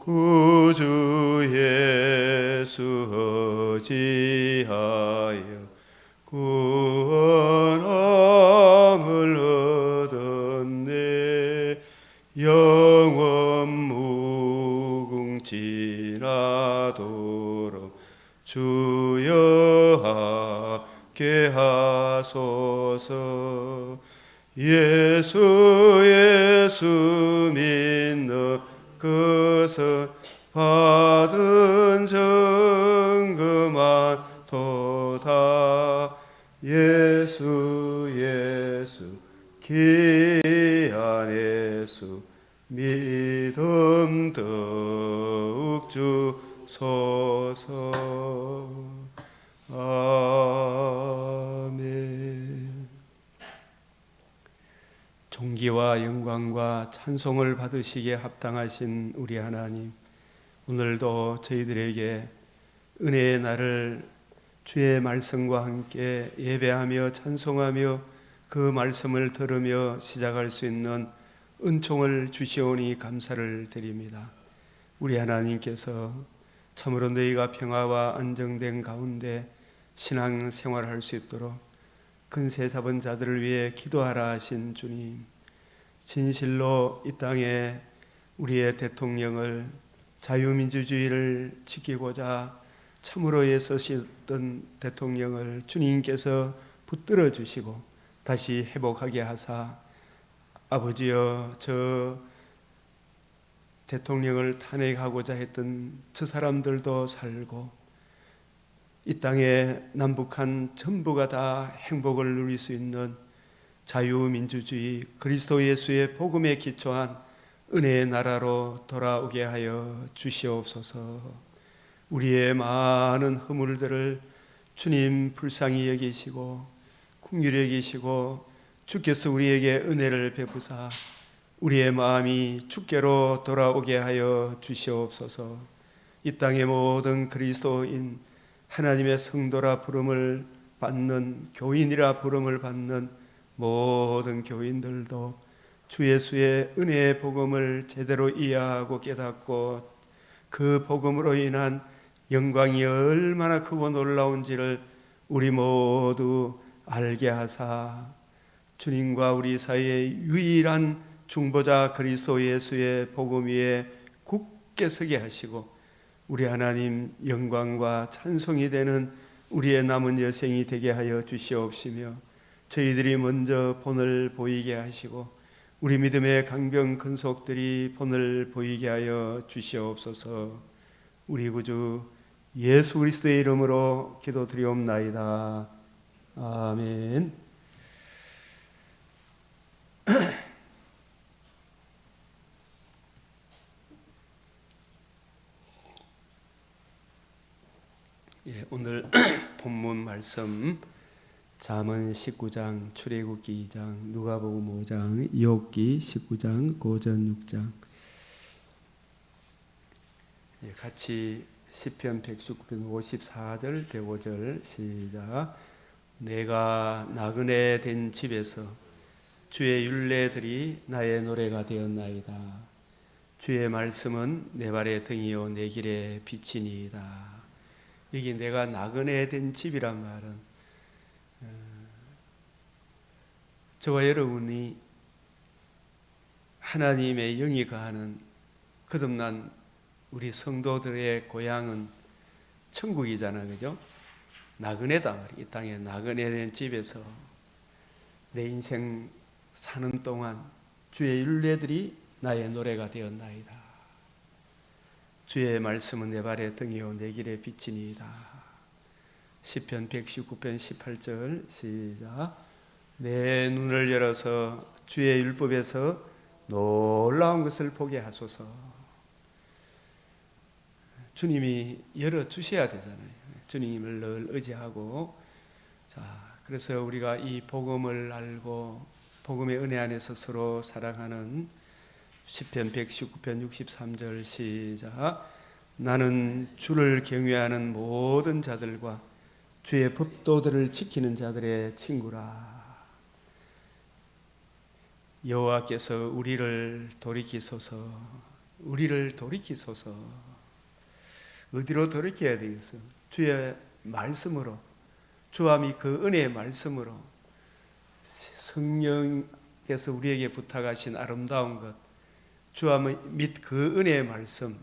구주 예수 어찌하여 구원함을 얻었네. 영원 무궁지나도록 주여 함께 하소서. 예수 믿는 것은 받은 증거만 도다. 예수 귀한 예수 믿음 더욱 주소서. 아멘. 존귀와 영광과 찬송을 받으시기에 합당하신 우리 하나님, 오늘도 저희들에게 은혜의 날을 주의 말씀과 함께 예배하며 찬송하며 그 말씀을 들으며 시작할 수 있는 은총을 주시오니 감사를 드립니다. 우리 하나님께서 참으로 너희가 평화와 안정된 가운데 신앙 생활할 수 있도록 근세 잡은 자들을 위해 기도하라 하신 주님, 진실로 이 땅에 우리의 대통령을 자유민주주의를 지키고자 참으로 애쓰셨던 대통령을 주님께서 붙들어 주시고 다시 회복하게 하사, 아버지여, 저 대통령을 탄핵하고자 했던 저 사람들도 살고 이 땅에 남북한 전부가 다 행복을 누릴 수 있는 자유민주주의 그리스도 예수의 복음에 기초한 은혜의 나라로 돌아오게 하여 주시옵소서. 우리의 많은 허물들을 주님 불쌍히 여기시고 긍휼히 여기시고 주께서 우리에게 은혜를 베푸사 우리의 마음이 주께로 돌아오게 하여 주시옵소서. 이 땅의 모든 그리스도인, 하나님의 성도라 부름을 받는, 교인이라 부름을 받는 모든 교인들도 주 예수의 은혜의 복음을 제대로 이해하고 깨닫고 그 복음으로 인한 영광이 얼마나 크고 놀라운지를 우리 모두 알게 하사 주님과 우리 사이의 유일한 중보자 그리스도 예수의 복음 위에 굳게 서게 하시고 우리 하나님 영광과 찬송이 되는 우리의 남은 여생이 되게 하여 주시옵시며, 저희들이 먼저 본을 보이게 하시고 우리 믿음의 강병 근속들이 본을 보이게 하여 주시옵소서. 우리 구주 예수 그리스도의 이름으로 기도드리옵나이다. 아멘. 오늘 본문 말씀 잠언 19장, 출애굽기 2장, 누가복음 5장, 욥기 19장, 고전 6장. 같이 시편 119편 54절, 105절 시작. 내가 나그네 된 집에서 주의 율례들이 나의 노래가 되었나이다. 주의 말씀은 내 발의 등이요 내 길의 빛이니이다. 여기 내가 나그네 된 집이란 말은 저와 여러분이 하나님의 영이 거하는 거듭난 우리 성도들의 고향은 천국이잖아요, 그죠? 나그네다 말이에요. 이 땅에 나그네 된 집에서 내 인생 사는 동안 주의 율례들이 나의 노래가 되었나이다. 주의 말씀은 내 발의 등이요 내 길의 빛이니이다. 시편 119편 18절 시작. 내 눈을 열어서 주의 율법에서 놀라운 것을 보게 하소서. 주님이 열어주셔야 되잖아요. 주님을 늘 의지하고, 자, 그래서 우리가 이 복음을 알고 복음의 은혜 안에서 서로 사랑하는 시편 119편 63절 시작. 나는 주를 경외하는 모든 자들과 주의 법도들을 지키는 자들의 친구라. 여호와께서 우리를 돌이키소서. 우리를 돌이키소서. 어디로 돌이켜야 되겠어요? 주의 말씀으로, 주함이 그 은혜의 말씀으로, 성령께서 우리에게 부탁하신 아름다운 것, 주함 및 그 은혜의 말씀,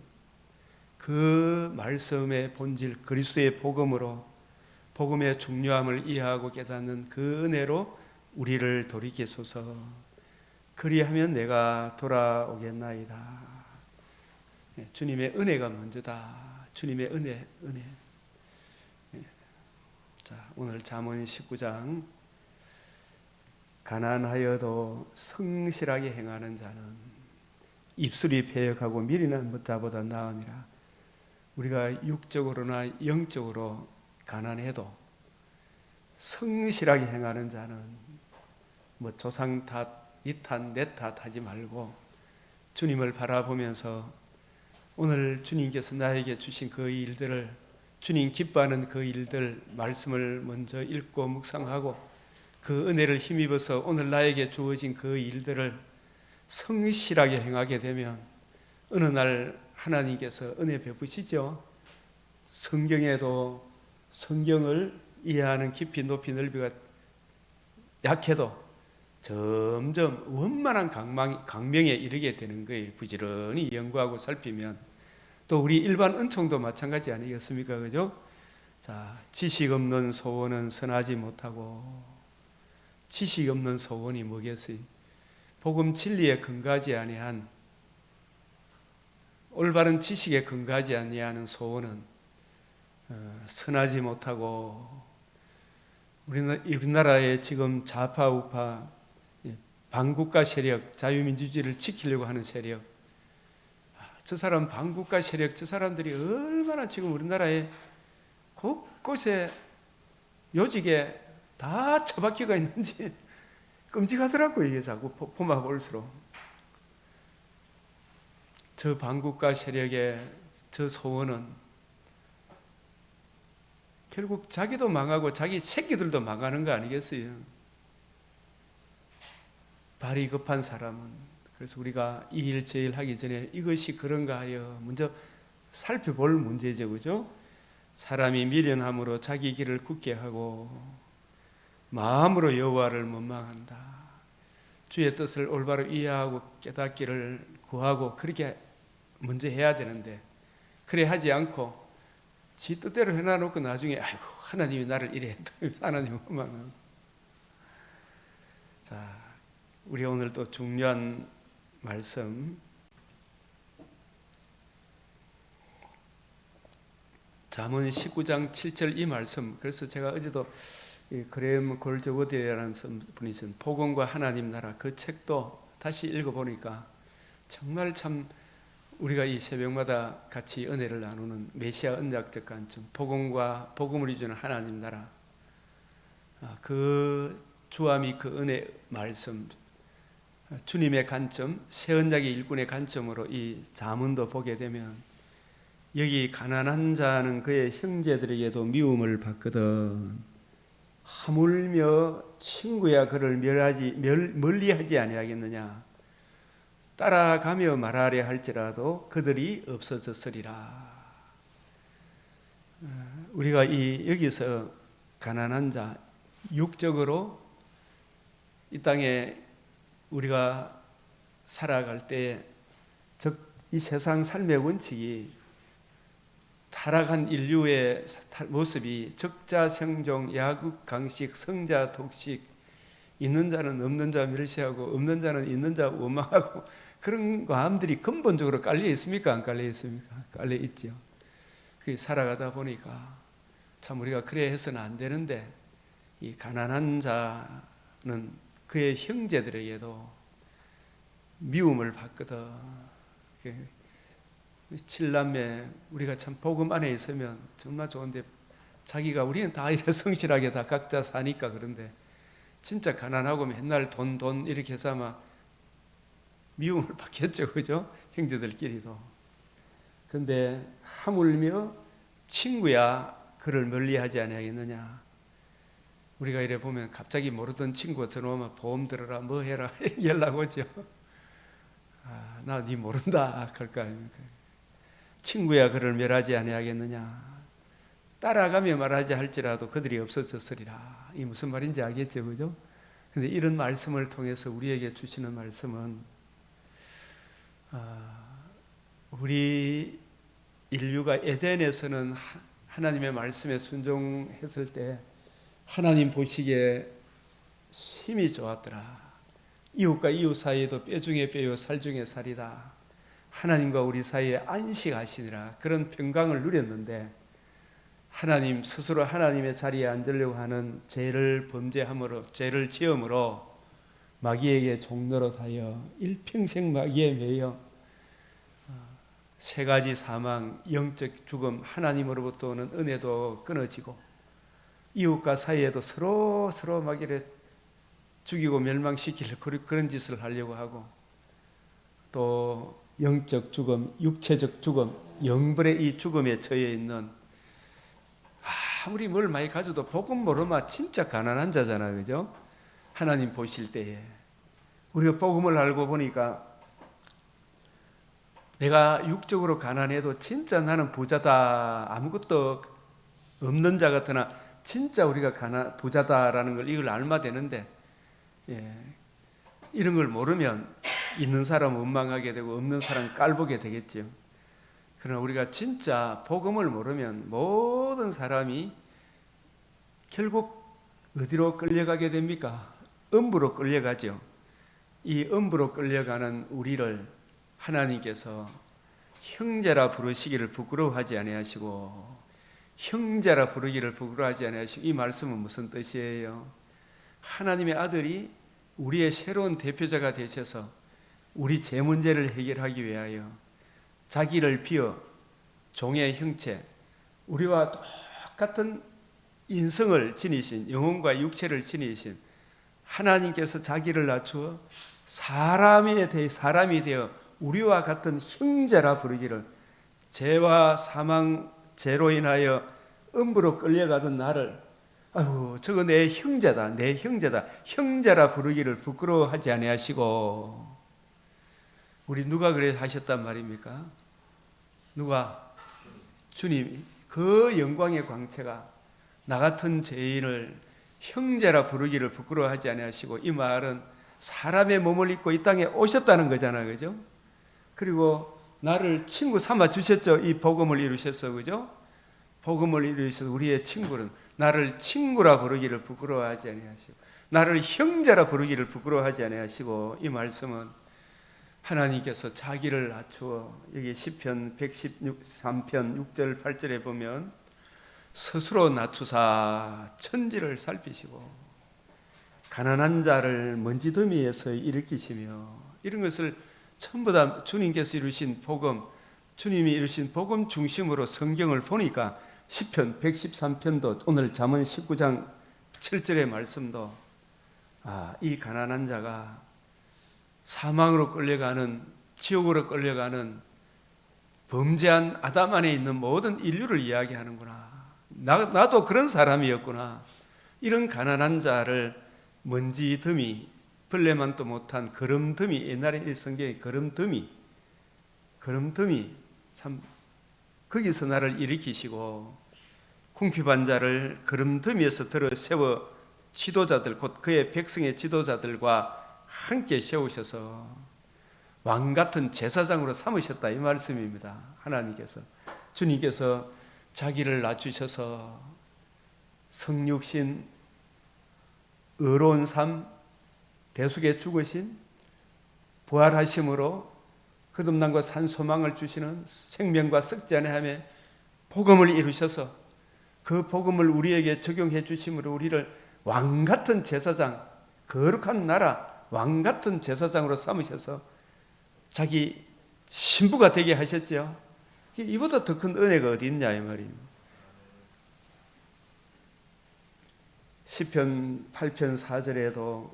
그 말씀의 본질 그리스도의 복음으로 복음의 중요함을 이해하고 깨닫는 그 은혜로 우리를 돌이키소서. 그리하면 내가 돌아오겠나이다. 주님의 은혜가 먼저다. 주님의 은혜. 자, 오늘 잠언 19장, 가난하여도 성실하게 행하는 자는 입술이 패역하고 미련한 자보다 나으니라. 우리가 육적으로나 영적으로 가난해도 성실하게 행하는 자는 뭐 조상 탓, 니 탓, 내 탓 하지 말고 주님을 바라보면서 오늘 주님께서 나에게 주신 그 일들을, 주님 기뻐하는 그 일들, 말씀을 먼저 읽고 묵상하고 그 은혜를 힘입어서 오늘 나에게 주어진 그 일들을 성실하게 행하게 되면 어느 날 하나님께서 은혜 베푸시죠. 성경에도 성경을 이해하는 깊이 높이 넓이가 약해도 점점 원만한 강명에 이르게 되는 거예요. 부지런히 연구하고 살피면. 또 우리 일반 은총도 마찬가지 아니겠습니까? 그죠? 자, 지식 없는 소원은 선하지 못하고, 지식 없는 소원이 뭐겠어요? 복음 진리에 근거하지 아니한, 올바른 지식에 근거하지 아니하는 소원은 선하지 못하고, 우리나라의 지금 좌파 우파 반국가 세력, 자유민주주의를 지키려고 하는 세력, 저 사람 반국가 세력, 저 사람들이 얼마나 지금 우리나라에 곳곳에 요직에 다 처박혀가 있는지 끔찍하더라고요. 이게 자꾸 보면 볼수록. 저 반국가 세력의 저 소원은 결국 자기도 망하고 자기 새끼들도 망하는 거 아니겠어요? 발이 급한 사람은. 그래서 우리가 이 일 저 일 하기 전에 이것이 그런가 하여 먼저 살펴볼 문제죠. 그죠? 사람이 미련함으로 자기 길을 굳게 하고 마음으로 여호와를 원망한다. 주의 뜻을 올바로 이해하고 깨닫기를 구하고 그렇게 먼저 해야 되는데, 그래 하지 않고 지 뜻대로 해놔놓고 나중에 아이고 하나님이 나를 이래 했다. 하나님 원망하고. 자, 우리 오늘 또 중요한 말씀, 잠언 19장 7절 이 말씀. 그래서 제가 어제도 그레엄 골저워드라는 분이 쓴 복음과 하나님 나라, 그 책도 다시 읽어보니까 정말 참 우리가 이 새벽마다 같이 은혜를 나누는 메시아 언약적 관점, 복음과 복음을 이루는 하나님 나라, 그 주함이 그 은혜 말씀, 주님의 관점, 새 언약의 일꾼의 관점으로 이 잠언도 보게 되면 여기 가난한 자는 그의 형제들에게도 미움을 받거든 하물며 친구야 그를 멀리하지 아니하겠느냐. 따라가며 말하려 할지라도 그들이 없어졌으리라. 우리가 여기서 가난한 자, 육적으로 이 땅에 우리가 살아갈 때, 즉 이 세상 삶의 원칙이 타락한 인류의 모습이 적자생종, 야국강식, 성자독식, 있는 자는 없는 자 멸시하고 없는 자는 있는 자 원망하고, 그런 마음들이 근본적으로 깔려 있습니까? 안 깔려 있습니까? 깔려 있죠. 그렇게 살아가다 보니까 참 우리가 그래 해서는 안 되는데, 이 가난한 자는 그의 형제들에게도 미움을 받거든. 칠남매, 우리가 참 복음 안에 있으면 정말 좋은데, 우리는 다 이래 성실하게 다 각자 사니까 그런데, 진짜 가난하고 맨날 돈 이렇게 해서 아마 미움을 받겠죠. 그죠? 형제들끼리도. 그런데 하물며 친구야 그를 멀리하지 아니하겠느냐. 우리가 이래 보면 갑자기 모르던 친구가 들어오면 보험 들어라 뭐 해라 연락 오죠. 나 네 모른다 그럴 거 아닙니까? 친구야 그를 멸하지 아니하겠느냐. 따라가며 말하지 할지라도 그들이 없어졌으리라. 이 무슨 말인지 알겠죠, 그죠? 근데 이런 말씀을 통해서 우리에게 주시는 말씀은 우리 인류가 에덴에서는 하나님의 말씀에 순종했을 때 하나님 보시기에 심히 좋았더라. 이웃과 이웃 사이에도 뼈 중에 뼈요 살 중에 살이다. 하나님과 우리 사이에 안식하시니라. 그런 평강을 누렸는데 하나님 스스로 하나님의 자리에 앉으려고 하는 죄를 범죄함으로, 죄를 지음으로 마귀에게 종노릇하여 일평생 마귀에 매여 세 가지 사망, 영적 죽음, 하나님으로부터 오는 은혜도 끊어지고 이웃과 사이에도 서로 마귀를 죽이고 멸망시킬 그런 짓을 하려고 하고 또 영적 죽음, 육체적 죽음, 영벌의 이 죽음에 처해 있는 아무리 뭘 많이 가져도 복음 모르면 진짜 가난한 자잖아요, 그죠? 하나님 보실 때에 우리가 복음을 알고 보니까 내가 육적으로 가난해도 진짜 나는 부자다, 아무것도 없는 자 같으나 진짜 우리가 부자다라는 걸 이걸 알마 되는데 이런 걸 모르면 있는 사람 원망하게 되고 없는 사람 깔보게 되겠죠. 그러나 우리가 진짜 복음을 모르면 모든 사람이 결국 어디로 끌려가게 됩니까? 음부로 끌려가죠. 이 음부로 끌려가는 우리를 하나님께서 형제라 부르시기를 부끄러워하지 아니하시고 형제라 부르기를 부끄러워하지 아니하시고 이 말씀은 무슨 뜻이에요? 하나님의 아들이 우리의 새로운 대표자가 되셔서 우리 죄 문제를 해결하기 위하여 자기를 비워 종의 형체, 우리와 똑같은 인성을 지니신, 영혼과 육체를 지니신 하나님께서 자기를 낮추어 사람이 되어 우리와 같은 형제라 부르기를, 죄와 사망, 죄로 인하여 음부로 끌려가던 나를 아유 저거 내 형제다, 내 형제다, 형제라 부르기를 부끄러워하지 아니하시고, 우리 누가 그래 하셨단 말입니까? 누가? 주님이 그 영광의 광채가 나 같은 죄인을 형제라 부르기를 부끄러워하지 아니하시고, 이 말은 사람의 몸을 입고 이 땅에 오셨다는 거잖아요, 그죠? 그리고 나를 친구 삼아 주셨죠. 이 복음을 이루셔서, 그죠? 복음을 이루셔서 우리의 친구는 나를 친구라 부르기를 부끄러워하지 아니하시고 나를 형제라 부르기를 부끄러워하지 아니하시고, 이 말씀은 하나님께서 자기를 낮추어 여기 시편 113편 6절 8절에 보면 스스로 낮추사 천지를 살피시고 가난한 자를 먼지 더미에서 일으키시며, 이런 것을 전부 다 주님께서 이루신 복음, 주님이 이루신 복음 중심으로 성경을 보니까 시편 113편도 오늘 잠언 19장 7절의 말씀도 이 가난한 자가 사망으로 끌려가는, 지옥으로 끌려가는 범죄한 아담 안에 있는 모든 인류를 이야기하는구나. 나도 그런 사람이었구나. 이런 가난한 자를 먼지 더미, 벌레만도 못한 거름더미, 옛날에 이 성경에 거름더미 참 거기서 나를 일으키시고 궁핍한 자를 거름더미에서 들어 세워 지도자들, 곧 그의 백성의 지도자들과 함께 세우셔서 왕같은 제사장으로 삼으셨다, 이 말씀입니다. 하나님께서, 주님께서 자기를 낮추셔서 성육신, 의로운 삶, 대속에 죽으신, 부활하심으로 거듭남과 산 소망을 주시는 생명과 썩지 아니하며 복음을 이루셔서 그 복음을 우리에게 적용해 주심으로 우리를 왕같은 제사장, 거룩한 나라 왕같은 제사장으로 삼으셔서 자기 신부가 되게 하셨죠. 이보다 더 큰 은혜가 어디 있냐 이 말입니다. 시편 8편 4절에도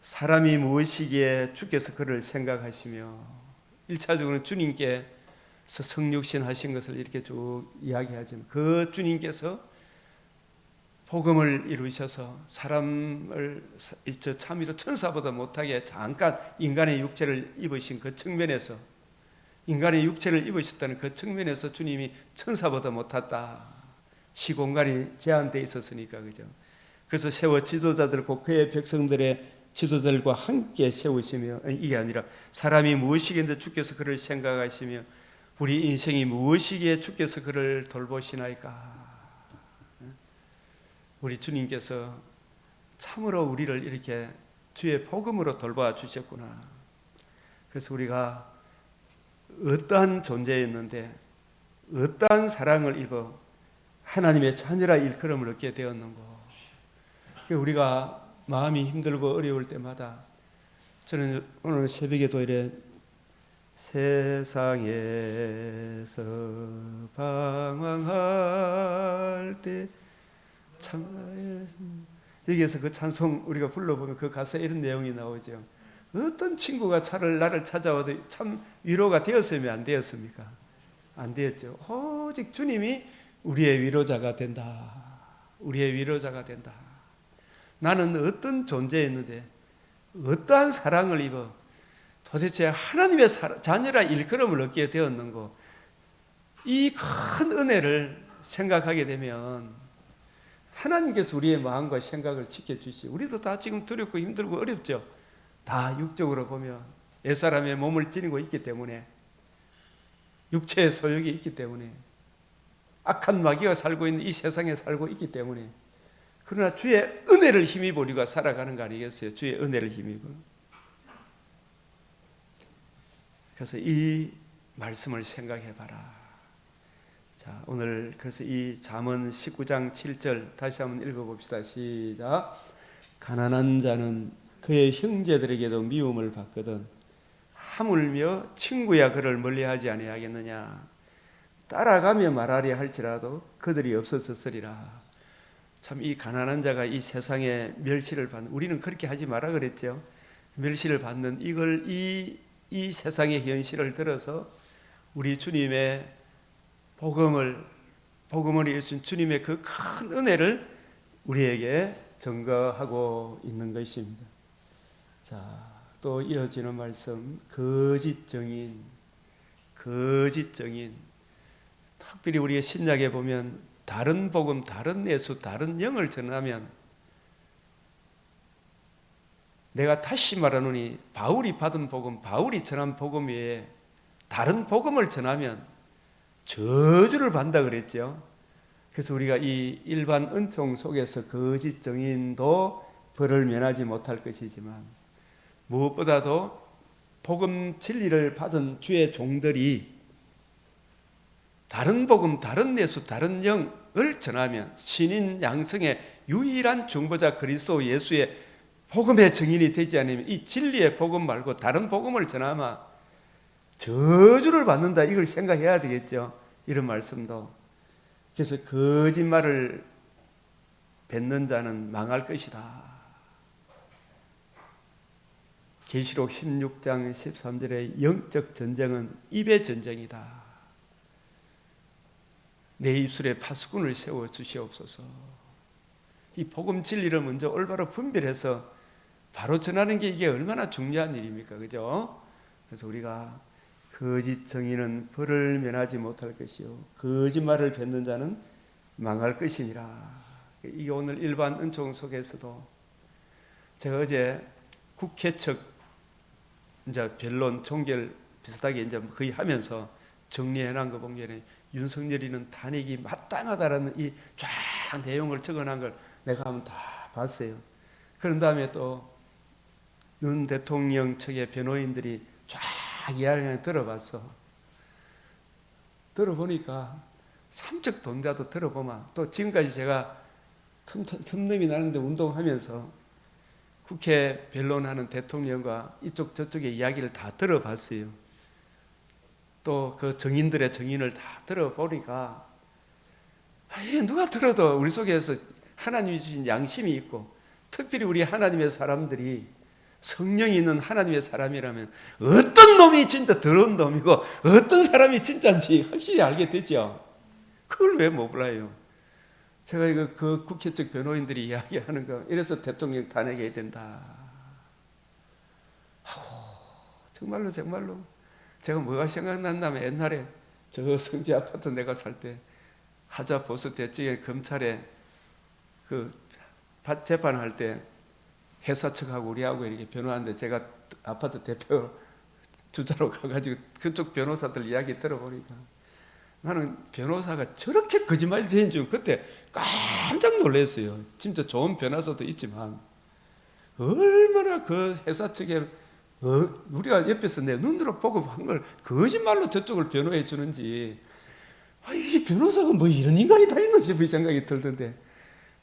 사람이 무엇이기에 주께서 그를 생각하시며, 1차적으로 주님께서 성육신 하신 것을 이렇게 쭉 이야기하지만 그 주님께서 복음을 이루셔서 사람을 참으로 천사보다 못하게 잠깐 인간의 육체를 입으신 그 측면에서, 인간의 육체를 입으셨다는 그 측면에서 주님이 천사보다 못하다. 시공간이 제한되어 있었으니까, 그죠? 그래서 세워 지도자들과 그의 백성들의 지도자들과 함께 세우시며, 이게 아니라 사람이 무엇이겠는데 주께서 그를 생각하시며 우리 인생이 무엇이기에 주께서 그를 돌보시나이까. 우리 주님께서 참으로 우리를 이렇게 주의 복음으로 돌봐 주셨구나. 그래서 우리가 어떠한 존재였는데 어떠한 사랑을 입어 하나님의 자녀라 일컬음을 얻게 되었는고. 우리가 마음이 힘들고 어려울 때마다, 저는 오늘 새벽에도 이래 세상에서 방황할 때 참, 여기에서 그 찬송 우리가 불러보면 그 가사에 이런 내용이 나오죠. 어떤 친구가 나를 찾아와도 참 위로가 되었으면 안 되었습니까? 안 되었죠. 오직 주님이 우리의 위로자가 된다. 우리의 위로자가 된다. 나는 어떤 존재였는데 어떠한 사랑을 입어 도대체 하나님의 자녀라 일컬음을 얻게 되었는고. 이 큰 은혜를 생각하게 되면 하나님께서 우리의 마음과 생각을 지켜주시고, 우리도 다 지금 두렵고 힘들고 어렵죠. 다 육적으로 보면 옛사람의 몸을 지니고 있기 때문에, 육체의 소욕이 있기 때문에, 악한 마귀가 살고 있는 이 세상에 살고 있기 때문에. 그러나 주의 은혜를 힘입어 우리가 살아가는 거 아니겠어요? 주의 은혜를 힘입어. 그래서 이 말씀을 생각해 봐라. 자, 오늘 그래서 이 잠언 19장 7절 다시 한번 읽어봅시다. 시작. 가난한 자는 그의 형제들에게도 미움을 받거든 하물며 친구야 그를 멀리하지 아니하겠느냐. 따라가며 말하려 할지라도 그들이 없어졌으리라. 참 이 가난한 자가 이 세상에 멸시를 받는, 우리는 그렇게 하지 마라 그랬죠. 멸시를 받는 이걸 이 세상의 현실을 들어서 우리 주님의 복음을 이루신 주님의 그 큰 은혜를 우리에게 증거하고 있는 것입니다. 자, 또 이어지는 말씀, 거짓 증인. 특별히 우리의 신약에 보면 다른 복음, 다른 예수, 다른 영을 전하면, 내가 다시 말하노니 바울이 받은 복음, 바울이 전한 복음 외에 다른 복음을 전하면 저주를 받는다 그랬죠. 그래서 우리가 이 일반 은총 속에서 거짓 증인도 벌을 면하지 못할 것이지만, 무엇보다도 복음 진리를 받은 주의 종들이 다른 복음, 다른 예수, 다른 영을 전하면 신인 양성의 유일한 중보자 그리스도 예수의 복음의 증인이 되지 않으면, 이 진리의 복음 말고 다른 복음을 전하면 저주를 받는다. 이걸 생각해야 되겠죠. 이런 말씀도. 그래서 거짓말을 뱉는 자는 망할 것이다. 계시록 16장 13절에 영적 전쟁은 입의 전쟁이다. 내 입술에 파수꾼을 세워 주시옵소서. 이 복음 진리를 먼저 올바로 분별해서 바로 전하는 게 이게 얼마나 중요한 일입니까? 그죠? 그래서 우리가 거짓 증인은 벌을 면하지 못할 것이요 거짓말을 뱉는 자는 망할 것이니라. 이게 오늘 일반 은총 속에서도, 제가 어제 국회 측 이제 변론 종결 비슷하게 이제 거의 하면서 정리해 놓은 거 보면 윤석열이는 탄핵이 마땅하다라는 이 쫙 내용을 적어놓은 걸 내가 한번 다 봤어요. 그런 다음에 또 윤 대통령 측의 변호인들이 쫙 이야기를 들어봤어. 들어보니까 삼척 동자도 들어보면, 또 지금까지 제가 틈틈이 나는데 운동하면서 국회 변론하는 대통령과 이쪽 저쪽의 이야기를 다 들어봤어요. 또 그 정인들의 정인을 다 들어보니까 누가 들어도 우리 속에서 하나님이 주신 양심이 있고, 특별히 우리 하나님의 사람들이 성령이 있는 하나님의 사람이라면 어떤 놈이 진짜 더러운 놈이고 어떤 사람이 진짜인지 확실히 알게 되죠. 그걸 왜 못 몰라요? 제가 이거 그 국회 측 변호인들이 이야기하는 거, 이래서 대통령 탄핵해야 된다. 정말로 제가 뭐가 생각난다면 옛날에 저 성지 아파트 내가 살 때 하자 보수 대책에 검찰에 그 재판할 때 회사 측하고 우리하고 이렇게 변호하는데 제가 아파트 대표 주자로 가가지고 그쪽 변호사들 이야기 들어보니까 나는 변호사가 저렇게 거짓말이 되는 줄 그때 깜짝 놀랐어요. 진짜 좋은 변호사도 있지만 얼마나 그 회사 측에 우리가 옆에서 내 눈으로 보고 한 걸 거짓말로 저쪽을 변호해 주는지, 이 변호사가 뭐 이런 인간이 다 있나 싶은 생각이 들던데,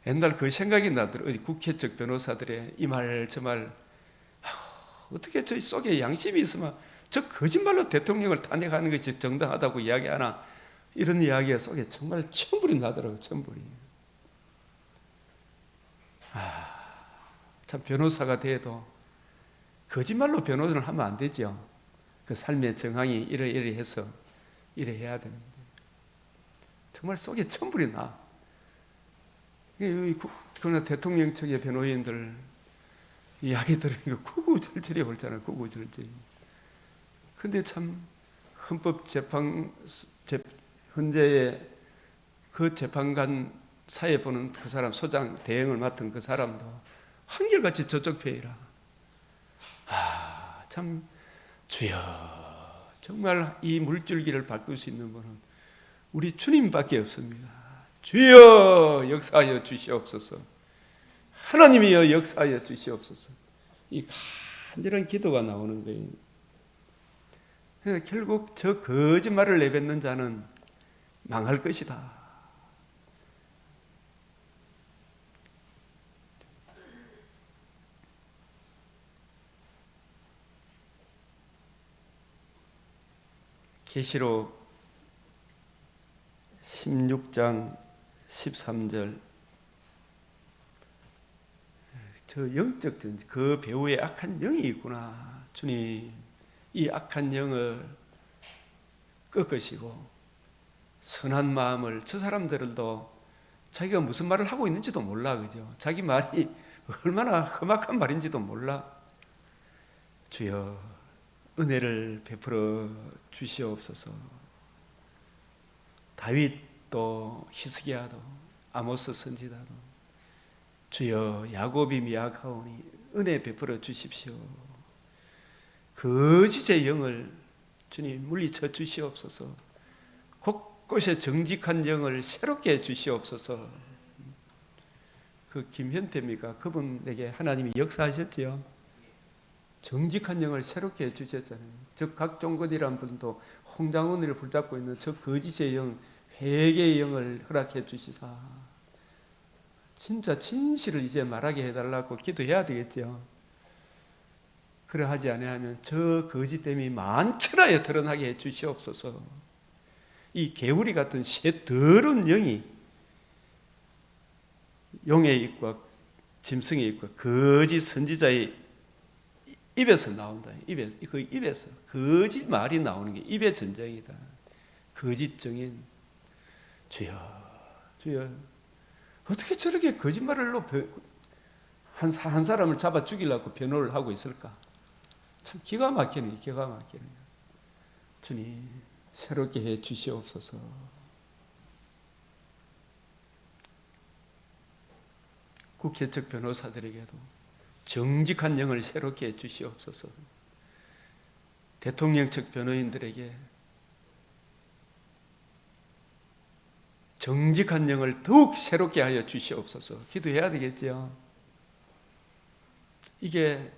옛날 그 생각이 나더라고요. 국회 쪽 변호사들의 이 말 저 말, 어떻게 저 속에 양심이 있으면 저 거짓말로 대통령을 탄핵하는 것이 정당하다고 이야기하나, 이런 이야기가 속에 정말 천불이 나더라고요. 천불이. 참 변호사가 돼도 거짓말로 변호를 하면 안 되죠. 그 삶의 정황이 이러이러해서 이래 해야 되는데 정말 속에 천불이 나. 그러나 대통령 측의 변호인들 이야기 들으니까 구구절절이 옳잖아요. 구구절절이. 근데 참 헌재의 그 재판관 사회 보는 그 사람, 소장 대행을 맡은 그 사람도 한결같이 저쪽 편이라. 참 주여, 정말 이 물줄기를 바꿀 수 있는 분은 우리 주님밖에 없습니다. 주여 역사하여 주시옵소서. 하나님이여 역사하여 주시옵소서. 이 간절한 기도가 나오는 거예요. 결국 저 거짓말을 내뱉는 자는 망할 것이다. 계시록 16장 13절, 저 영적 전쟁, 그 배후에 악한 영이 있구나. 주님, 이 악한 영을 꺾으시고 선한 마음을, 저 사람들도 자기가 무슨 말을 하고 있는지도 몰라, 그죠? 자기 말이 얼마나 험악한 말인지도 몰라. 주여 은혜를 베풀어 주시옵소서. 다윗도 히스기야도 아모스 선지자도 주여 야곱이 미약하오니 은혜 베풀어 주십시오. 거짓의 영을 주님 물리쳐 주시옵소서. 곳곳에 정직한 영을 새롭게 해 주시옵소서. 그 김현태입니까? 그분에게 하나님이 역사하셨지요. 정직한 영을 새롭게 해주셨잖아요. 저 각종건이라는 분도 홍장원을 붙잡고 있는 저 거짓의 영, 회개의 영을 허락해 주시사 진짜 진실을 이제 말하게 해달라고 기도해야 되겠죠. 그러하지 아니하면 저 거짓됨이 만천하에 드러나게 해 주시옵소서. 이 개구리 같은 새 더러운 영이 용의 입과 짐승의 입과 거짓 선지자의 입에서 나온다. 그 입에서 거짓 말이 나오는 게 입의 전쟁이다. 거짓 정인. 주여, 어떻게 저렇게 거짓말로 한 사람을 잡아 죽이려고 변호를 하고 있을까? 참 기가 막히네. 주님, 새롭게 해 주시옵소서. 국회 측 변호사들에게도 정직한 영을 새롭게 해 주시옵소서. 대통령 측 변호인들에게 정직한 영을 더욱 새롭게 하여 주시옵소서. 기도해야 되겠죠. 이게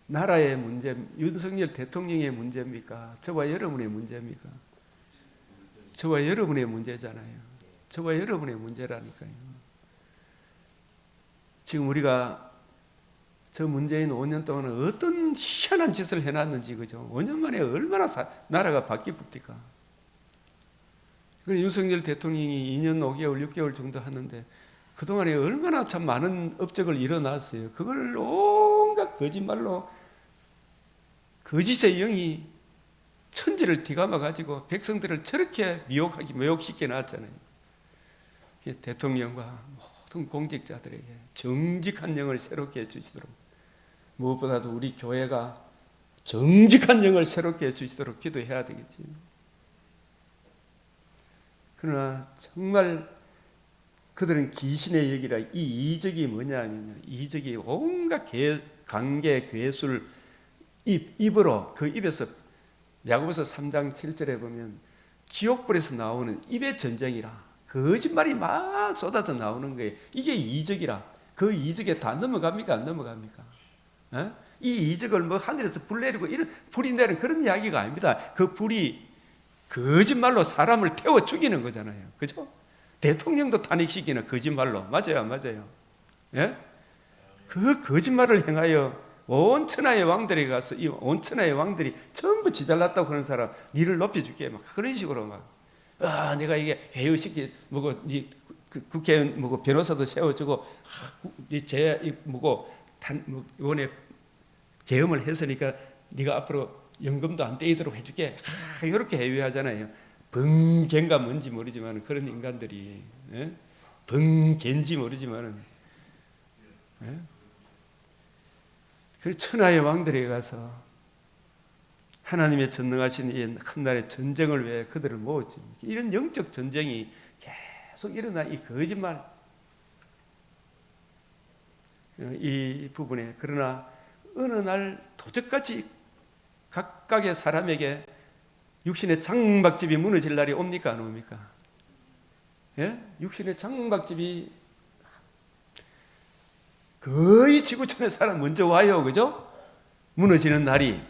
나라의 문제, 윤석열 대통령의 문제입니까? 저와 여러분의 문제입니까? 저와 여러분의 문제잖아요. 저와 여러분의 문제라니까요. 지금 우리가 저 문재인 5년 동안 어떤 희한한 짓을 해놨는지, 그죠? 5년 만에 얼마나 나라가 바뀌었습니까? 윤석열 대통령이 2년 5개월, 6개월 정도 하는데 그동안에 얼마나 참 많은 업적을 일어났어요. 그걸 온갖 거짓말로 거짓의 영이 천지를 뒤감아 가지고 백성들을 저렇게 미혹시켜 놨잖아요. 대통령과 모든 공직자들에게 정직한 영을 새롭게 해주시도록, 무엇보다도 우리 교회가 정직한 영을 새롭게 해주시도록 기도해야 되겠지. 그러나 정말 그들은 귀신의 얘기라, 이 이적이 뭐냐면, 이적이 온갖 관계, 괴술, 입으로, 그 입에서, 야고보서 3장 7절에 보면 지옥불에서 나오는 입의 전쟁이라, 거짓말이 막 쏟아져 나오는 거예요. 이게 이적이라. 그 이적에 다 넘어갑니까? 안 넘어갑니까? 이 이적을 뭐 하늘에서 불 내리고 이런 불이 내리는 그런 이야기가 아닙니다. 그 불이 거짓말로 사람을 태워 죽이는 거잖아요. 그죠? 대통령도 탄핵시키는 거짓말로. 맞아요, 안 맞아요? 예? 그 거짓말을 행하여 온 천하의 왕들에 가서 이 온 천하의 왕들이 전부 지잘났다고 그런 사람 니를 높여줄게 막 그런 식으로 막 내가 이게 회의시키 뭐고 니 국회의원 뭐고 변호사도 세워주고 제 뭐고 이번에 계엄을 했으니까 네가 앞으로 연금도 안 떼이도록 해줄게 이렇게 회의하잖아요. 번개인가 뭔지 모르지만 그런 인간들이 번개인지 모르지만은 그 천하의 왕들에 가서 하나님의 전능하신 이 큰 날의 전쟁을 위해 그들을 모았지. 이런 영적 전쟁이 계속 일어나 이 거짓말 이 부분에. 그러나 어느 날 도적같이 각각의 사람에게 육신의 장막집이 무너질 날이 옵니까 안 옵니까? 예? 육신의 장막집이 거의 지구촌에 사람 먼저 와요. 그죠? 무너지는 날이.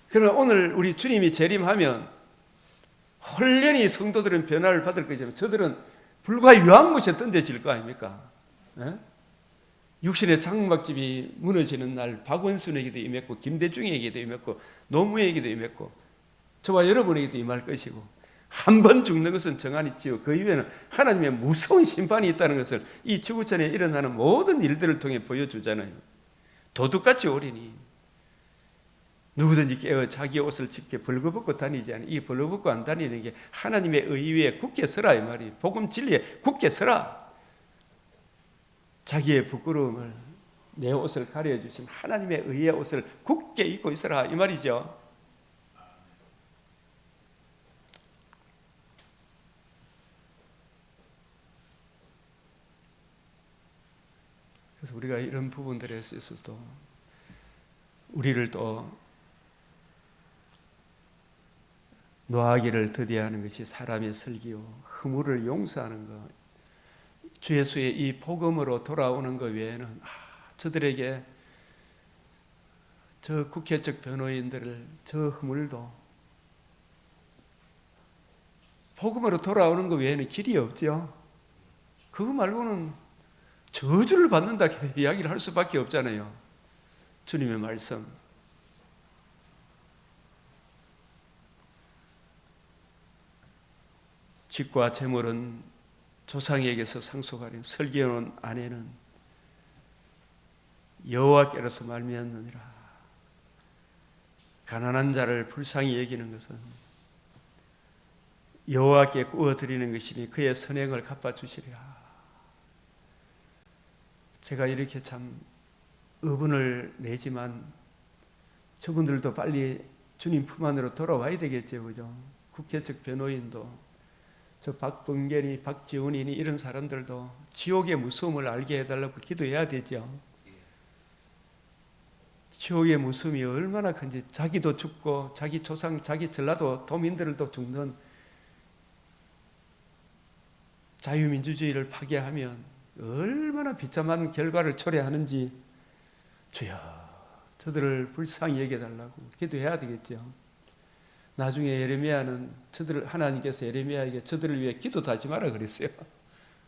그러나 오늘 우리 주님이 재림하면 홀연히 성도들은 변화를 받을 거지만 저들은 불과 유황못에 던져질 거 아닙니까? 예? 육신의 장막집이 무너지는 날 박원순에게도 임했고 김대중에게도 임했고 노무에게도 임했고 저와 여러분에게도 임할 것이고 한 번 죽는 것은 정한이지요. 그 이후에는 하나님의 무서운 심판이 있다는 것을 이 지구촌에 일어나는 모든 일들을 통해 보여주잖아요. 도둑같이 오리니 누구든지 깨어 자기 옷을 찢게 벌거벗고 다니지 않아. 이 벌거벗고 안 다니는 게 하나님의 의위에 굳게 서라 이 말이. 복음 진리에 굳게 서라. 자기의 부끄러움을 내 옷을 가려주신 하나님의 의의 옷을 굳게 입고 있어라 이 말이죠. 그래서 우리가 이런 부분들에 있어서도 우리를 또 노하기를 더디하는 것이 사람의 설기요 허물을 용서하는 것, 주 예수의 이 복음으로 돌아오는 것 외에는 저들에게 저 국회적 변호인들을 저 허물도 복음으로 돌아오는 것 외에는 길이 없죠. 그거 말고는 저주를 받는다 이야기를 할 수밖에 없잖아요. 주님의 말씀. 집과 재물은 조상에게서 상속하는 설계해놓은 아내는 여호와께로서 말미암느니라. 가난한 자를 불쌍히 여기는 것은 여호와께 구워드리는 것이니 그의 선행을 갚아주시리라. 제가 이렇게 참 의분을 내지만 저분들도 빨리 주님 품 안으로 돌아와야 되겠죠. 그죠? 국회적 변호인도 저 박범계니 박지훈이니 이런 사람들도 지옥의 무서움을 알게 해달라고 기도해야 되죠. 지옥의 무서움이 얼마나 큰지. 자기도 죽고 자기 조상 자기 전라도 도민들도 죽는 자유민주주의를 파괴하면 얼마나 비참한 결과를 초래하는지 주여 저들을 불쌍히 여겨달라고 기도해야 되겠죠. 나중에 예레미야는 저들을 하나님께서 예레미야에게 저들을 위해 기도도 하지 마라 그랬어요.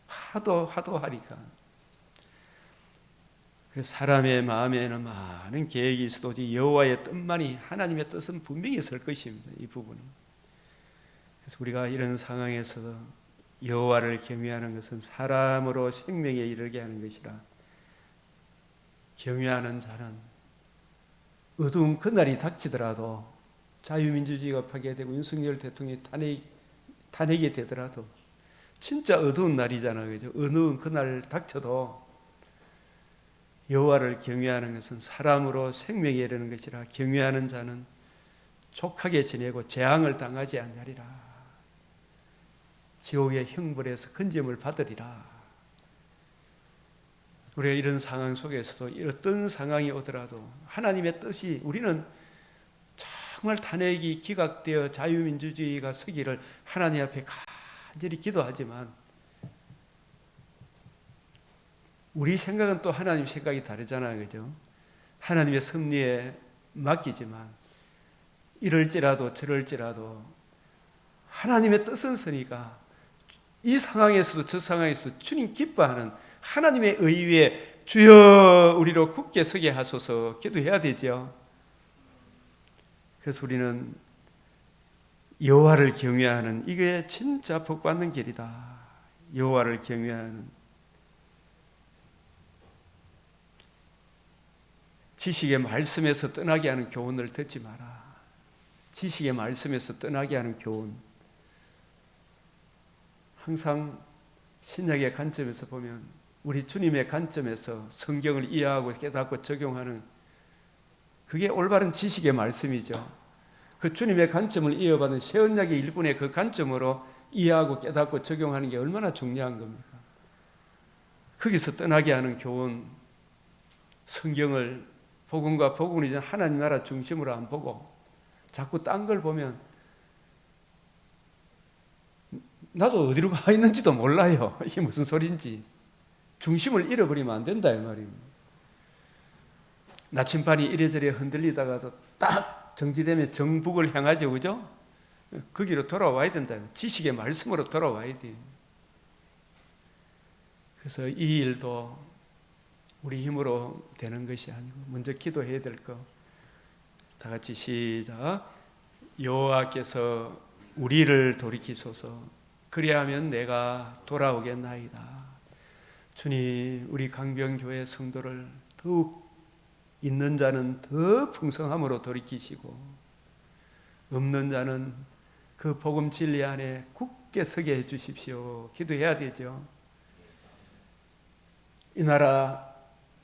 하도 하니까. 그래서 사람의 마음에는 많은 계획이 있어도 여호와의 뜻만이 하나님의 뜻은 분명히 설 것입니다. 이 부분은. 그래서 우리가 이런 상황에서 여호와를 경외하는 것은 사람으로 생명에 이르게 하는 것이라. 경외하는 자는 어두운 그날이 닥치더라도 자유민주주의가 파괴되고 윤석열 대통령이 탄핵이 되더라도 진짜 어두운 날이잖아요. 그죠? 어두운 그날 닥쳐도 여호와를 경외하는 것은 사람으로 생명에 이르는 것이라 경외하는 자는 족하게 지내고 재앙을 당하지 아니하리라. 지옥의 형벌에서 건짐을 받으리라. 우리가 이런 상황 속에서도 어떤 상황이 오더라도 하나님의 뜻이 우리는 정말 탄핵이 기각되어 자유민주주의가 서기를 하나님 앞에 간절히 기도하지만 우리 생각은 또 하나님 생각이 다르잖아요. 그죠? 하나님의 섭리에 맡기지만 이럴지라도 저럴지라도 하나님의 뜻은 서니까 이 상황에서도 저 상황에서도 주님 기뻐하는 하나님의 의위에 주여 우리로 굳게 서게 하소서 기도해야 되죠. 그래서 우리는 여호와를 경외하는 이게 진짜 복받는 길이다. 여호와를 경외하는 지식의 말씀에서 떠나게 하는 교훈을 듣지 마라. 지식의 말씀에서 떠나게 하는 교훈. 항상 신약의 관점에서 보면 우리 주님의 관점에서 성경을 이해하고 깨닫고 적용하는 그게 올바른 지식의 말씀이죠. 그 주님의 관점을 이어받은 새 언약의 일꾼의 그 관점으로 이해하고 깨닫고 적용하는 게 얼마나 중요한 겁니까? 거기서 떠나게 하는 교훈, 성경을 복음과 복음이 하나님 나라 중심으로 안 보고 자꾸 딴 걸 보면 나도 어디로 가 있는지도 몰라요. 이게 무슨 소리인지. 중심을 잃어버리면 안 된다 이 말입니다. 나침반이 이래저래 흔들리다가도 딱 정지되면 정북을 향하죠. 그죠? 거기로 돌아와야 된다. 지식의 말씀으로 돌아와야 돼요. 그래서 이 일도 우리 힘으로 되는 것이 아니고 먼저 기도해야 될 거. 다 같이 시작. 여호와께서 우리를 돌이키소서. 그리하면 내가 돌아오겠나이다. 주님, 우리 강병교회 성도를 더욱 있는 자는 더 풍성함으로 돌이키시고 없는 자는 그 복음 진리 안에 굳게 서게 해 주십시오. 기도해야 되죠. 이 나라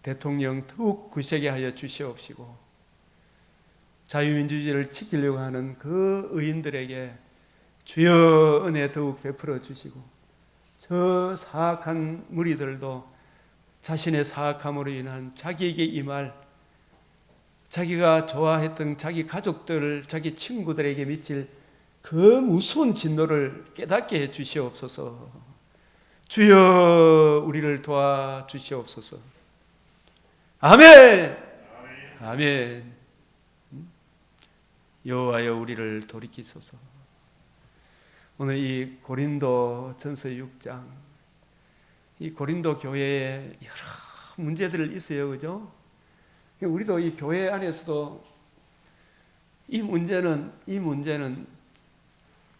대통령 더욱 굳세게 하여 주시옵시고 자유민주주의를 지키려고 하는 그 의인들에게 주여 은혜 더욱 베풀어 주시고 저 사악한 무리들도 자신의 사악함으로 인한 자기에게 임할 자기가 좋아했던 자기 가족들, 자기 친구들에게 미칠 그 무서운 진노를 깨닫게 해 주시옵소서. 주여 우리를 도와 주시옵소서. 아멘. 아멘. 여호와여 우리를 돌이키소서. 오늘 이 고린도 전서 6장 이 고린도 교회에 여러 문제들이 있어요. 그죠? 우리도 이 교회 안에서도 이 문제는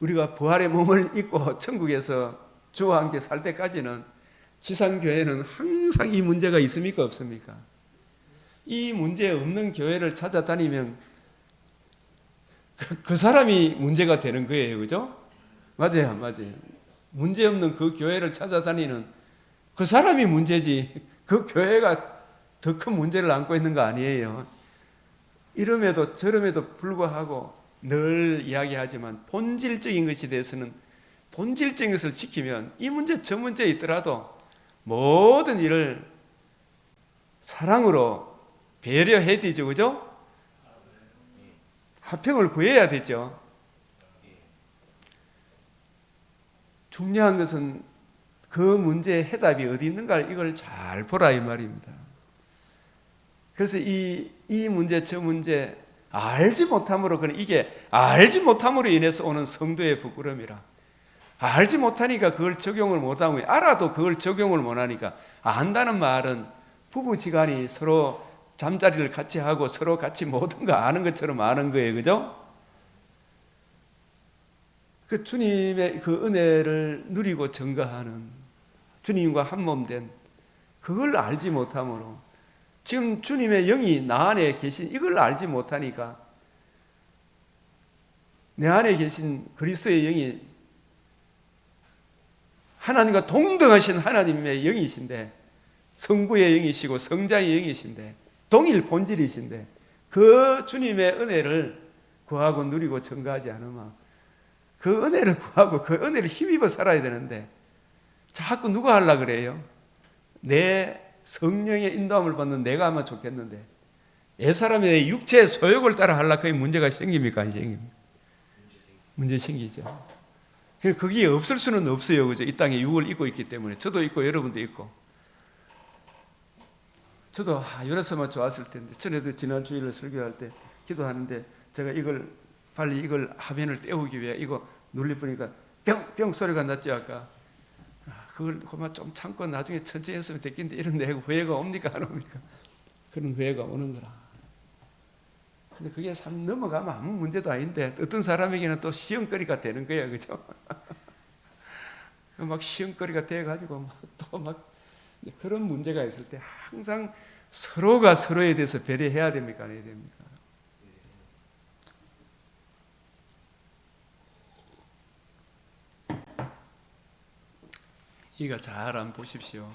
우리가 부활의 몸을 입고 천국에서 주와 함께 살 때까지는 지상교회는 항상 이 문제가 있습니까? 없습니까? 이 문제 없는 교회를 찾아다니면 그 사람이 문제가 되는 거예요. 그죠? 맞아요. 문제 없는 그 교회를 찾아다니는 그 사람이 문제지 그 교회가 더 큰 문제를 안고 있는 거 아니에요. 이름에도 저름에도 불구하고 늘 이야기하지만 본질적인 것에 대해서는 본질적인 것을 지키면 이 문제 저 문제에 있더라도 모든 일을 사랑으로 배려해야 되죠. 그죠? 화평을 구해야 되죠. 중요한 것은 그 문제의 해답이 어디 있는가 이걸 잘 보라 이 말입니다. 그래서 이 문제 저 문제 알지 못함으로 이게 알지 못함으로 인해서 오는 성도의 부끄러움이라. 알지 못하니까 그걸 적용을 못하고 알아도 그걸 적용을 못하니까 안다는 말은 부부지간이 서로 잠자리를 같이 하고 서로 같이 모든 거 아는 것처럼 아는 거예요. 그죠? 그 주님의 그 은혜를 누리고 증거하는 주님과 한 몸 된 그걸 알지 못함으로 지금 주님의 영이 나 안에 계신 이걸 알지 못하니까 내 안에 계신 그리스도의 영이 하나님과 동등하신 하나님의 영이신데, 성부의 영이시고 성자의 영이신데, 동일 본질이신데, 그 주님의 은혜를 구하고 누리고 증거하지 않으면 그 은혜를 구하고 그 은혜를 힘입어 살아야 되는데 자꾸 누가 하려고 그래요? 내 성령의 인도함을 받는 내가 하면 좋겠는데 옛사람의 육체의 소욕을 따라 하려고 그게 문제가 생깁니까? 안 생깁니까? 문제 생기죠. 그게 없을 수는 없어요. 그죠? 이 땅에 육을 입고 있기 때문에. 저도 있고 여러분도 있고. 저도 요래서만 좋았을 텐데, 전에도 지난 주일에 설교할 때 기도하는데 제가 이걸 빨리 이걸 화면을 떼우기 위해 이거 눌리보니까 뿅뿅 소리가 났죠. 아까 그걸 그만 좀 참고 나중에 천천히 했으면 됐긴데 이런 데 후회가 옵니까 안 옵니까? 그런 후회가 오는 거라. 근데 그게 참 넘어가면 아무 문제도 아닌데 어떤 사람에게는 또 시험거리가 되는 거예요. 그죠? 막 시험거리가 돼가지고 또 막 그런 문제가 있을 때 항상 서로가 서로에 대해서 배려해야 됩니까? 안 해야 됩니까? 이거 잘 한번 보십시오.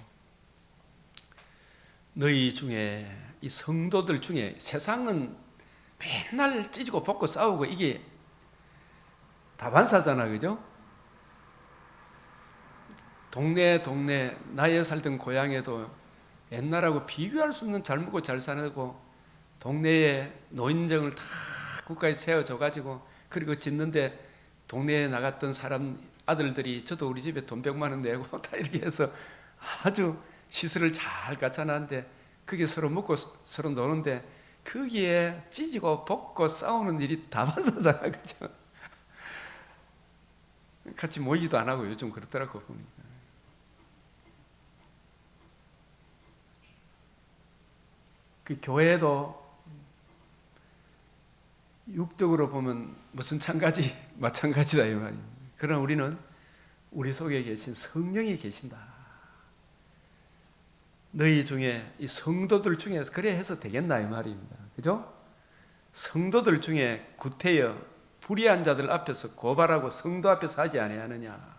너희 중에 이 성도들 중에 세상은 맨날 찢고 볶고 싸우고 이게 다반사잖아, 그죠? 동네 나의 살던 고향에도 옛날하고 비교할 수 없는 잘 먹고 잘 사고 동네에 노인정을 다 국가에 세워줘가지고 그리고 짓는데 동네에 나갔던 사람 아들들이 저도 우리 집에 돈 100만 원 내고 다 이렇게 해서 아주 시설을 잘 갖춰놨는데 그게 서로 먹고 서로 노는데 거기에 찢고 볶고 싸우는 일이 다반사잖아, 그죠? 같이 모이지도 안 하고 요즘 그렇더라고 보니까. 그 교회도 육적으로 보면 무슨 마찬가지다 이 말입니다. 그러나 우리는 우리 속에 계신 성령이 계신다. 너희 중에 이 성도들 중에서 그래 해서 되겠나 이 말입니다. 그죠? 성도들 중에 구태여 불의한 자들 앞에서 고발하고 성도 앞에서 하지 아니하느냐.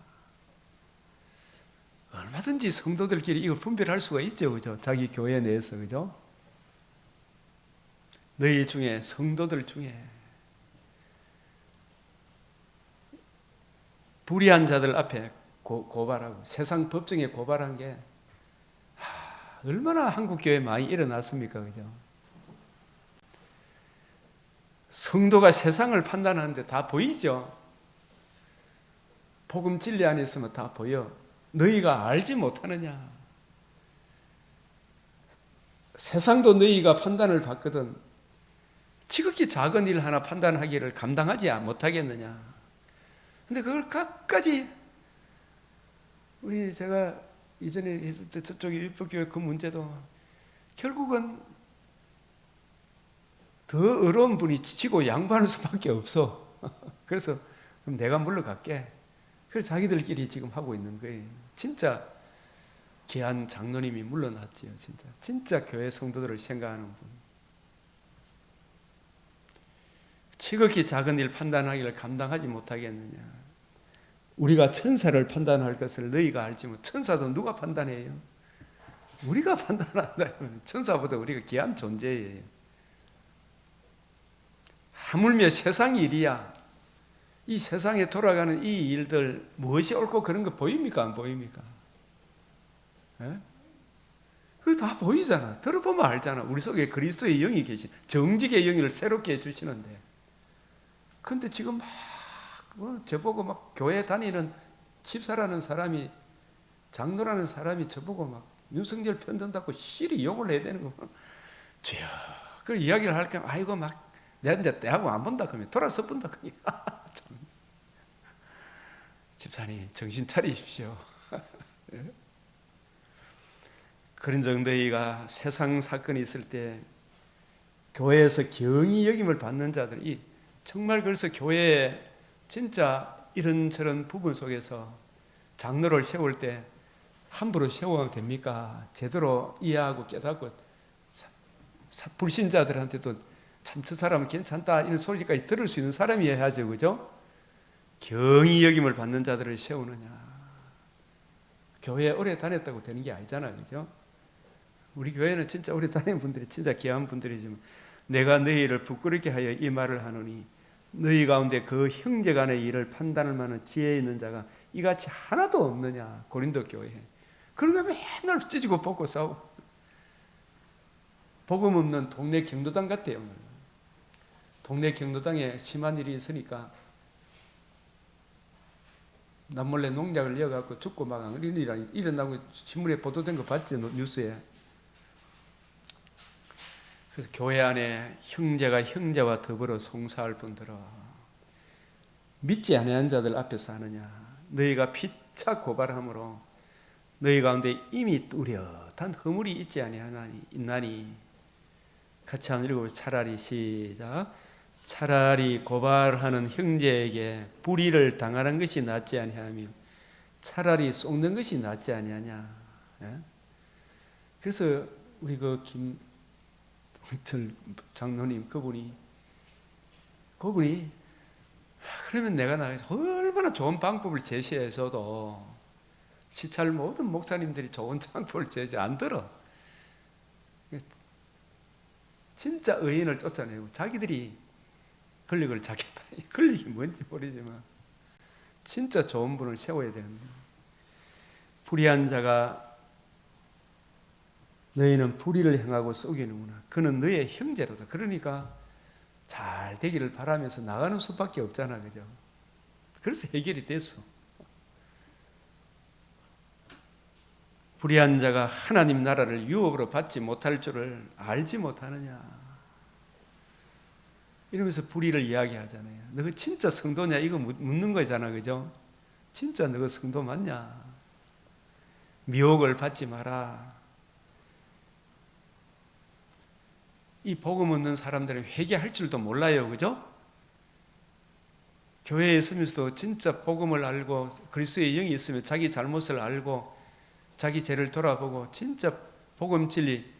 얼마든지 성도들끼리 이걸 분별할 수가 있죠, 그죠? 자기 교회 내에서, 그죠? 너희 중에 성도들 중에 불의한 자들 앞에 고발하고 세상 법정에 고발한 게 얼마나 한국 교회에 많이 일어났습니까, 그죠? 성도가 세상을 판단하는데 다 보이죠. 복음 진리 안에 있으면 다 보여. 너희가 알지 못하느냐. 세상도 너희가 판단을 받거든 지극히 작은 일 하나 판단하기를 감당하지 못하겠느냐. 근데 그걸 끝까지 제가 이전에 했을 때 저쪽에 율법교회 그 문제도 결국은 더 어려운 분이 지고 양보하는 수밖에 없어. 그래서 그럼 내가 물러갈게. 그래서 자기들끼리 지금 하고 있는 거예요. 진짜 귀한 장로님이 물러났지요. 진짜 교회 성도들을 생각하는 분. 지극히 작은 일 판단하기를 감당하지 못하겠느냐. 우리가 천사를 판단할 것을 너희가 알지 못. 천사도 누가 판단해요? 우리가 판단한다. 천사보다 우리가 귀한 존재예요. 하물며 세상 일이야. 이 세상에 돌아가는 이 일들 무엇이 옳고 그런 거 보입니까? 안 보입니까? 그거 다 보이잖아. 들어보면 알잖아. 우리 속에 그리스도의 영이 계신 정직의 영을 새롭게 해주시는데 근데 지금 막 저보고 막 교회 다니는 집사라는 사람이 장로라는 사람이 저보고 막 윤석열 편든다고 실이 욕을 해야 되는 거. 주여. 그 이야기를 할 때 아이고 막 내가 대하고 안 본다 그러면 돌아서 본다 그러면 참. 집사님 정신 차리십시오. 그런 정도가 세상 사건이 있을 때 교회에서 경이 여김을 받는 자들이 정말 그래서 교회에 진짜 이런저런 부분 속에서 장로를 세울 때 함부로 세워도 됩니까? 제대로 이해하고 깨닫고 불신자들한테도 참 저 사람은 괜찮다 이런 소리까지 들을 수 있는 사람이어야 하죠. 그죠? 경이 여김을 받는 자들을 세우느냐. 교회 오래 다녔다고 되는 게 아니잖아요, 그죠? 우리 교회는 진짜 오래 다니는 분들이 진짜 귀한 분들이지만, 내가 너희를 부끄럽게 하여 이 말을 하노니 너희 가운데 그 형제간의 일을 판단할 만한 지혜 있는 자가 이같이 하나도 없느냐. 고린도 교회. 그러니까 맨날 찢고 뽑고 싸우고. 복음 없는 동네 경도당 같아요. 동네 경도당에 심한 일이 있으니까 남몰래 농약을 이어갖고 죽고 막 이런 일이 일어나고 신문에 보도된 거 봤지, 뉴스에. 그래서 교회 안에 형제가 형제와 더불어 송사할 뿐더러 믿지 아니하는 자들 앞에서 하느냐. 너희가 피차 고발함으로 너희 가운데 이미 뚜렷한 허물이 있지 아니하나니. 같이 한번 읽어보세요. 차라리 시작. 차라리 고발하는 형제에게 불의를 당하는 것이 낫지 아니하며 차라리 속는 것이 낫지 아니하냐. 그래서 우리 그 김홍철 장로님 그분이 그러면 내가 얼마나 좋은 방법을 제시해서도 시찰 모든 목사님들이 좋은 방법을 제시 안 들어. 진짜 의인을 쫓아내고 자기들이 권력을 잡겠다. 권력이 뭔지 모르지만 진짜 좋은 분을 세워야 되는데, 불의한 자가 너희는 불의를 행하고 속이는구나. 그는 너의 형제로다. 그러니까 잘 되기를 바라면서 나가는 수밖에 없잖아, 그죠? 그래서 해결이 됐어. 불의한 자가 하나님 나라를 유업으로 받지 못할 줄을 알지 못하느냐. 이러면서 불의를 이야기하잖아요. 너가 진짜 성도냐? 이거 묻는 거잖아, 그죠? 진짜 너가 성도 맞냐? 미혹을 받지 마라. 이 복음 없는 사람들은 회개할 줄도 몰라요, 그죠? 교회에 있으면서도 진짜 복음을 알고 그리스도의 영이 있으면 자기 잘못을 알고 자기 죄를 돌아보고 진짜 복음 진리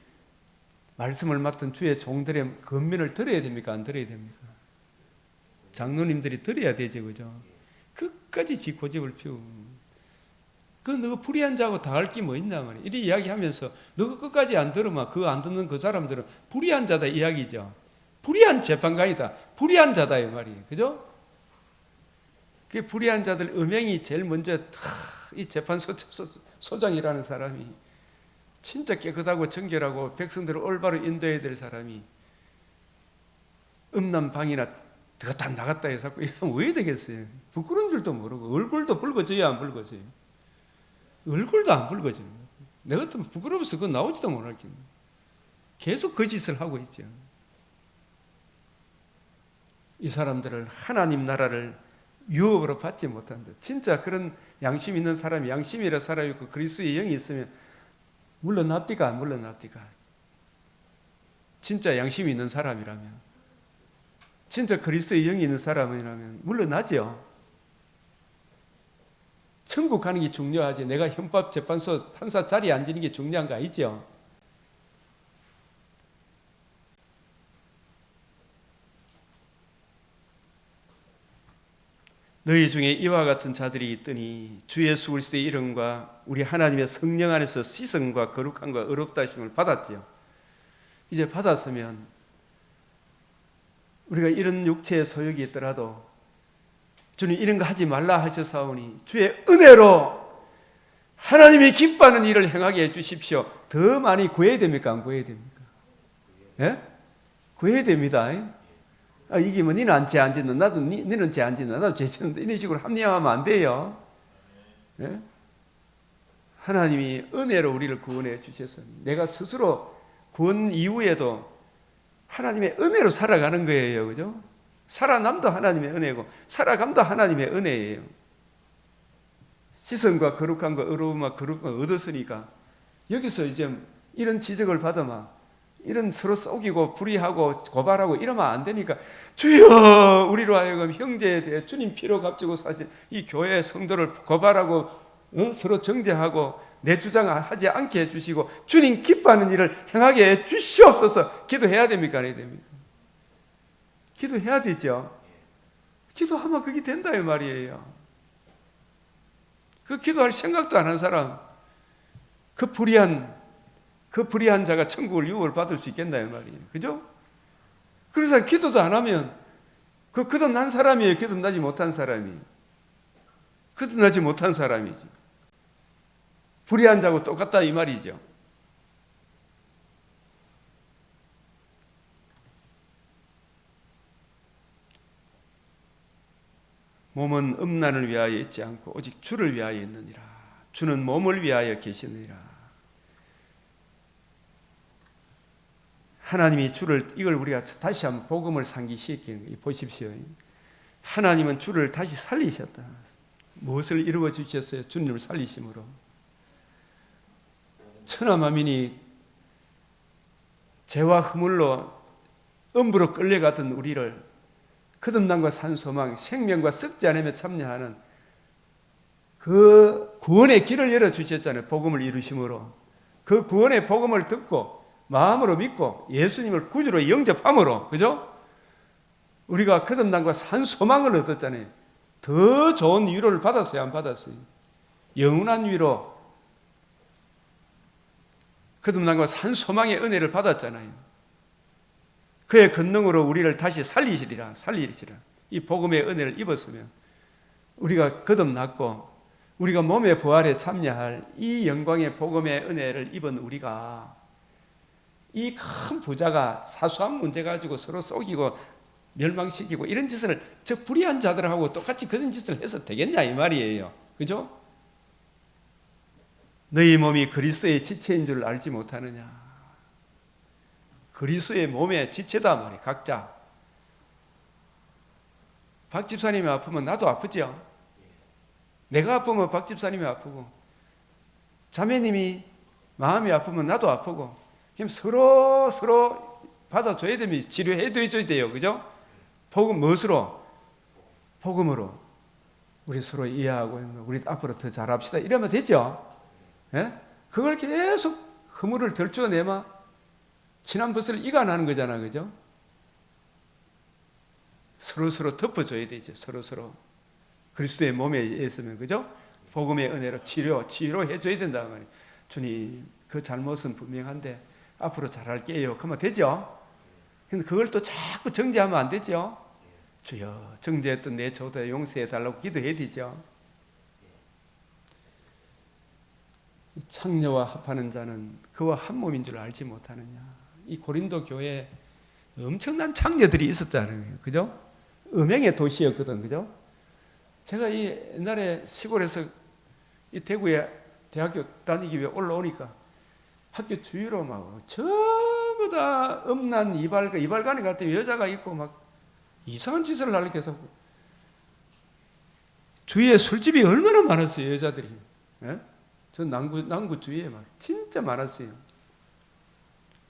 말씀을 맡은 주의 종들의 권면을 들어야 됩니까? 안 들어야 됩니까? 장로님들이 들어야 되지, 그죠? 끝까지 지 고집을 피우고. 너가 불의한 자하고 당할 게 뭐 있나 말이야. 이렇게 이야기하면서 너가 끝까지 안 들으면 그거 안 듣는 그 사람들은 불의한 자다 이야기죠. 불의한 재판관이다. 불의한 자다 이 말이에요. 그죠? 그 불의한 자들 음행이 제일 먼저 이 재판소장이라는 사람이 진짜 깨끗하고 정결하고 백성들을 올바로 인도해야 될 사람이 음란방이나 들어갔다 나갔다 해서 이러면 왜 되겠어요? 부끄러운 줄도 모르고 얼굴도 붉어져야 안 붉어져요? 얼굴도 안 붉어져요. 내 같으면 부끄러워서 그거 나오지도 못할 텐데 계속 거짓을 하고 있죠. 이 사람들을 하나님 나라를 유업으로 받지 못한다. 진짜 그런 양심 있는 사람이 양심이라 살아있고 그리스도의 영이 있으면 물러납디가 안 물러납디가. 진짜 양심이 있는 사람이라면, 진짜 그리스도의 영이 있는 사람이라면 물러나죠. 천국 가는 게 중요하지 내가 헌법재판소 판사 자리에 앉는 게 중요한 거 아니죠. 너희 중에 이와 같은 자들이 있더니 주 예수 그리스도의 이름과 우리 하나님의 성령 안에서 씻음과 거룩함과 의롭다 하심을 받았지요. 이제 받았으면 우리가 이런 육체의 소욕이 있더라도 주님 이런 거 하지 말라 하셨사오니 주의 은혜로 하나님이 기뻐하는 일을 행하게 해주십시오. 더 많이 구해야 됩니까? 안 구해야 됩니까? 예? 구해야 됩니다. 이게 뭐 니는 죄 안 짓는 나도 니는 죄 안 짓는 나도 죄 짓는데 이런 식으로 합리화하면 안 돼요. 예? 하나님이 은혜로 우리를 구원해 주셔서 내가 스스로 구원 이후에도 하나님의 은혜로 살아가는 거예요. 그죠? 살아남도 하나님의 은혜고 살아감도 하나님의 은혜예요. 씻음과 거룩함과 의로움과 거룩함을 얻었으니까 여기서 이제 이런 지적을 받으면 이런 서로 속이고 불의하고 고발하고 이러면 안 되니까 주여 우리로 하여금 형제에 대해 주님 피로 값지고 사실 이 교회 성도를 고발하고 서로 정죄하고 내 주장하지 않게 해주시고 주님 기뻐하는 일을 행하게 해주시옵소서. 기도해야 됩니까? 안 해야 됩니까? 기도해야 되죠. 기도하면 그게 된다 이 말이에요. 그 기도할 생각도 안 한 사람 그 불의한 자가 천국을 유업을 받을 수 있겠나 이 말이에요. 그죠? 그래서 기도도 안 하면 그 거듭난 사람이에요. 거듭나지 못한 사람이. 거듭나지 못한 사람이지. 불의한 자하고 똑같다 이 말이죠. 몸은 음란을 위하여 있지 않고 오직 주를 위하여 있느니라. 주는 몸을 위하여 계시느니라. 하나님이 주를, 이걸 우리가 다시 한번 복음을 상기시키는 거예요. 보십시오. 하나님은 주를 다시 살리셨다. 무엇을 이루어 주셨어요? 주님을 살리심으로. 천하만민이 죄와 허물로 음부로 끌려갔던 우리를 거듭남과 산소망, 생명과 썩지 않으며 참여하는 그 구원의 길을 열어주셨잖아요. 복음을 이루심으로. 그 구원의 복음을 듣고 마음으로 믿고 예수님을 구주로 영접함으로, 그죠? 우리가 거듭남과 산소망을 얻었잖아요. 더 좋은 위로를 받았어요? 안 받았어요? 영원한 위로, 거듭남과 산소망의 은혜를 받았잖아요. 그의 권능으로 우리를 다시 살리시리라. 이 복음의 은혜를 입었으면 우리가 거듭났고 우리가 몸의 부활에 참여할 이 영광의 복음의 은혜를 입은 우리가 이 큰 부자가 사소한 문제 가지고 서로 속이고 멸망시키고 이런 짓을 저 불의한 자들하고 똑같이 그런 짓을 해서 되겠냐 이 말이에요. 그죠? 너희 몸이 그리스도의 지체인 줄 알지 못하느냐. 그리스도의 몸의 지체다 말이에요. 각자. 박 집사님이 아프면 나도 아프죠. 내가 아프면 박 집사님이 아프고 자매님이 마음이 아프면 나도 아프고 서로 받아줘야 됩니다. 치료해줘야 돼요. 그죠? 복음 무엇으로? 복음으로 우리 서로 이해하고 우리 앞으로 더 잘합시다. 이러면 되죠? 예? 그걸 계속 허물을 덜쳐내면 지난 것을 이간하는 거잖아. 그죠? 서로 덮어줘야 되죠. 서로 그리스도의 몸에 있으면, 그죠? 복음의 은혜로 치료해줘야 된다는 말이에요. 주님, 그 잘못은 분명한데 앞으로 잘할게요. 그러면 되죠? 근데 그걸 또 자꾸 정죄하면 안 되죠? 주여, 정죄했던 내 죄도 용서해달라고 기도해야 되죠? 창녀와 합하는 자는 그와 한 몸인 줄 알지 못하느냐. 이 고린도 교회에 엄청난 창녀들이 있었잖아요. 그죠? 음행의 도시였거든. 그죠? 제가 이 옛날에 시골에서 이 대구에 대학교 다니기 위해 올라오니까 학교 주위로 막 전부 다 음란 이발관이 같은 여자가 있고 막 이상한 짓을 하려고 해서 주위에 술집이 얼마나 많았어요. 여자들이. 예? 저 남구 주위에 막 진짜 많았어요.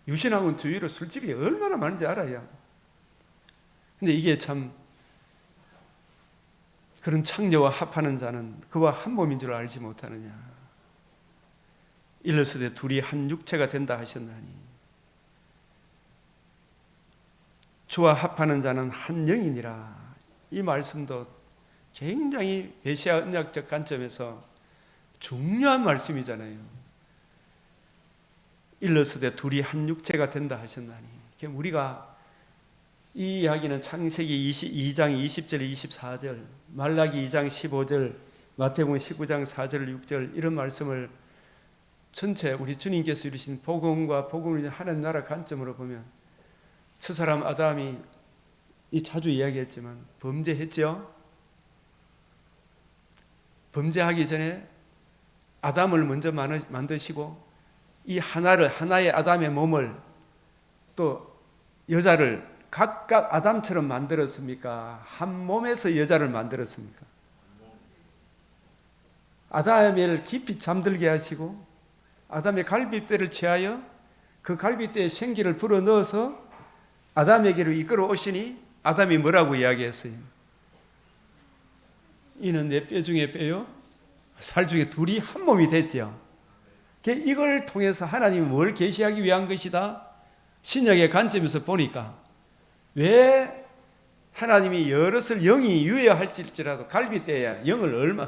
유신학원 주위로 술집이 얼마나 많은지 알아요. 근데 이게 참 그런 창녀와 합하는 자는 그와 한 몸인 줄 알지 못하느냐. 일러스되 둘이 한 육체가 된다 하셨나니 주와 합하는 자는 한 영이니라. 이 말씀도 굉장히 메시아 언약적 관점에서 중요한 말씀이잖아요. 일러스되 둘이 한 육체가 된다 하셨나니. 우리가 이 이야기는 창세기 22장 20절 24절, 말라기 2장 15절, 마태복음 19장 4절 6절 이런 말씀을 전체 우리 주님께서 이루신 복음과 복음을 하나님 나라 관점으로 보면 첫 사람 아담이 자주 이야기했지만 범죄했죠. 범죄하기 전에 아담을 먼저 만드시고 이 하나의 아담의 몸을 또 여자를 각각 아담처럼 만들었습니까? 한 몸에서 여자를 만들었습니까? 아담을 깊이 잠들게 하시고 아담의 갈빗대를 취하여 그 갈빗대에 생기를 불어넣어서 아담에게로 이끌어 오시니 아담이 뭐라고 이야기했어요? 이는 내 뼈 중에 뼈요 살 중에 둘이 한 몸이 됐죠. 이걸 통해서 하나님이 뭘 계시하기 위한 것이다? 신약의 관점에서 보니까 왜 하나님이 여럿을 영이 유예하실지라도 갈빗대에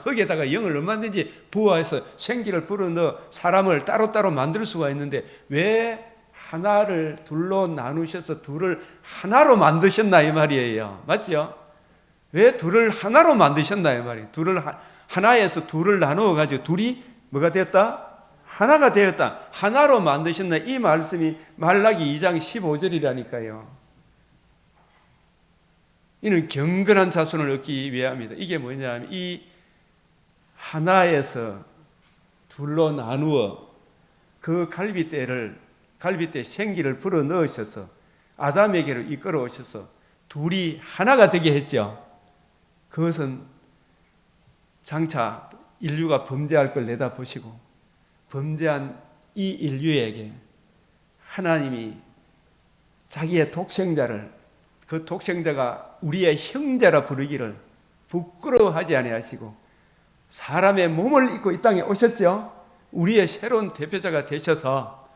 흙에다가 영을 얼마든지 부어해서 생기를 불어넣어 사람을 따로따로 만들 수가 있는데 왜 하나를 둘로 나누셔서 둘을 하나로 만드셨나 이 말이에요. 맞죠? 왜 둘을 하나로 만드셨나 이 말이에요. 하나에서 둘을 나누어 가지고 둘이 뭐가 되었다? 하나가 되었다. 하나로 만드셨나 이 말씀이 말라기 2장 15절이라니까요. 이는 경건한 자손을 얻기 위함이다. 이게 뭐냐면 이 하나에서 둘로 나누어 그 갈빗대 생기를 불어 넣으셔서 아담에게로 이끌어 오셔서 둘이 하나가 되게 했죠. 그것은 장차 인류가 범죄할 걸 내다보시고 범죄한 이 인류에게 하나님이 자기의 독생자를 그 독생자가 우리의 형제라 부르기를 부끄러워하지 아니하시고 사람의 몸을 입고 이 땅에 오셨죠. 우리의 새로운 대표자가 되셔서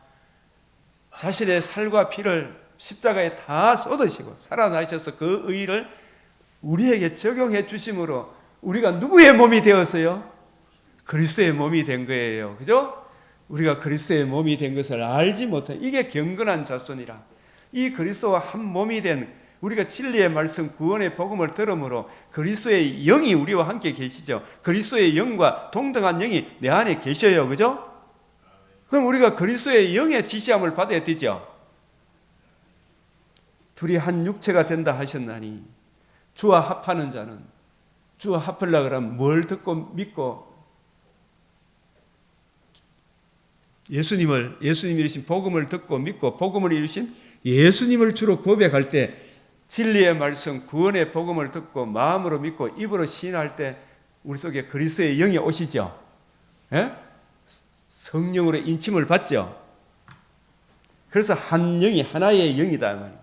자신의 살과 피를 십자가에 다 쏟으시고 살아나셔서 그 의를 우리에게 적용해 주심으로 우리가 누구의 몸이 되었어요? 그리스도의 몸이 된 거예요. 그죠? 우리가 그리스도의 몸이 된 것을 알지 못한 이게 경건한 자손이라. 이 그리스도와 한 몸이 된 우리가 진리의 말씀 구원의 복음을 들음으로 그리스도의 영이 우리와 함께 계시죠. 그리스도의 영과 동등한 영이 내 안에 계셔요. 그죠? 그럼 우리가 그리스도의 영의 지시함을 받아야 되죠. 둘이 한 육체가 된다 하셨나니 주와 합하는 자는 주와 합하려고 그러면 뭘 듣고 믿고 예수님을 이루신 복음을 듣고 믿고 복음을 이루신 예수님을 주로 고백할 때 진리의 말씀 구원의 복음을 듣고 마음으로 믿고 입으로 시인할 때 우리 속에 그리스도의 영이 오시죠. 예? 성령으로 인침을 받죠. 그래서 한 영이 하나의 영이다 말이에요.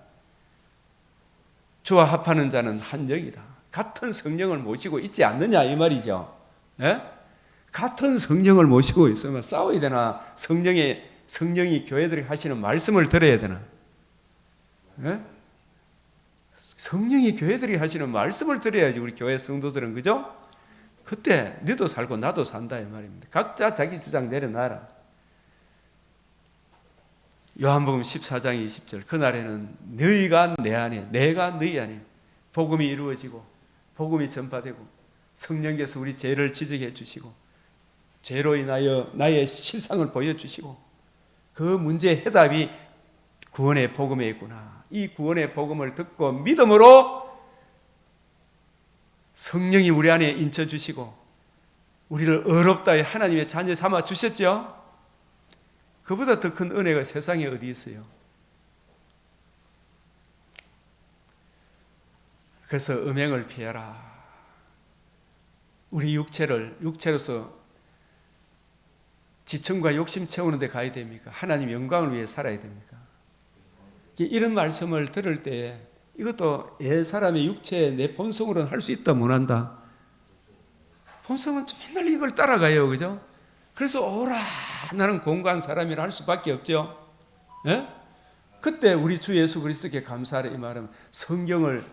주와 합하는 자는 한 영이다. 같은 성령을 모시고 있지 않느냐 이 말이죠. 예? 같은 성령을 모시고 있으면 싸워야 되나? 성령이 교회들이 하시는 말씀을 들어야 되나? 예? 성령이 교회들이 하시는 말씀을 들어야지 우리 교회 성도들은. 그죠? 그때 너도 살고 나도 산다 이 말입니다. 각자 자기 주장 내려놔라. 요한복음 14장 20절 그날에는 너희가 내 안에 내가 너희 안에 복음이 이루어지고 복음이 전파되고 성령께서 우리 죄를 지적해 주시고 죄로 인하여 나의 실상을 보여주시고 그 문제의 해답이 구원의 복음에 있구나. 이 구원의 복음을 듣고 믿음으로 성령이 우리 안에 인쳐주시고 우리를 의롭다의 하나님의 자녀 삼아 주셨죠. 그보다 더 큰 은혜가 세상에 어디 있어요. 그래서 음행을 피해라. 우리 육체로서 지청과 욕심 채우는 데 가야 됩니까? 하나님 영광을 위해 살아야 됩니까? 이런 말씀을 들을 때 이것도 사람의 육체 내 본성으로는 할 수 있다 못한다. 본성은 맨날 이걸 따라가요. 그죠? 그래서 오라 나는 공고한 사람이라 할 수밖에 없죠. 예? 그때 우리 주 예수 그리스도께 감사하라 이 말은 성경을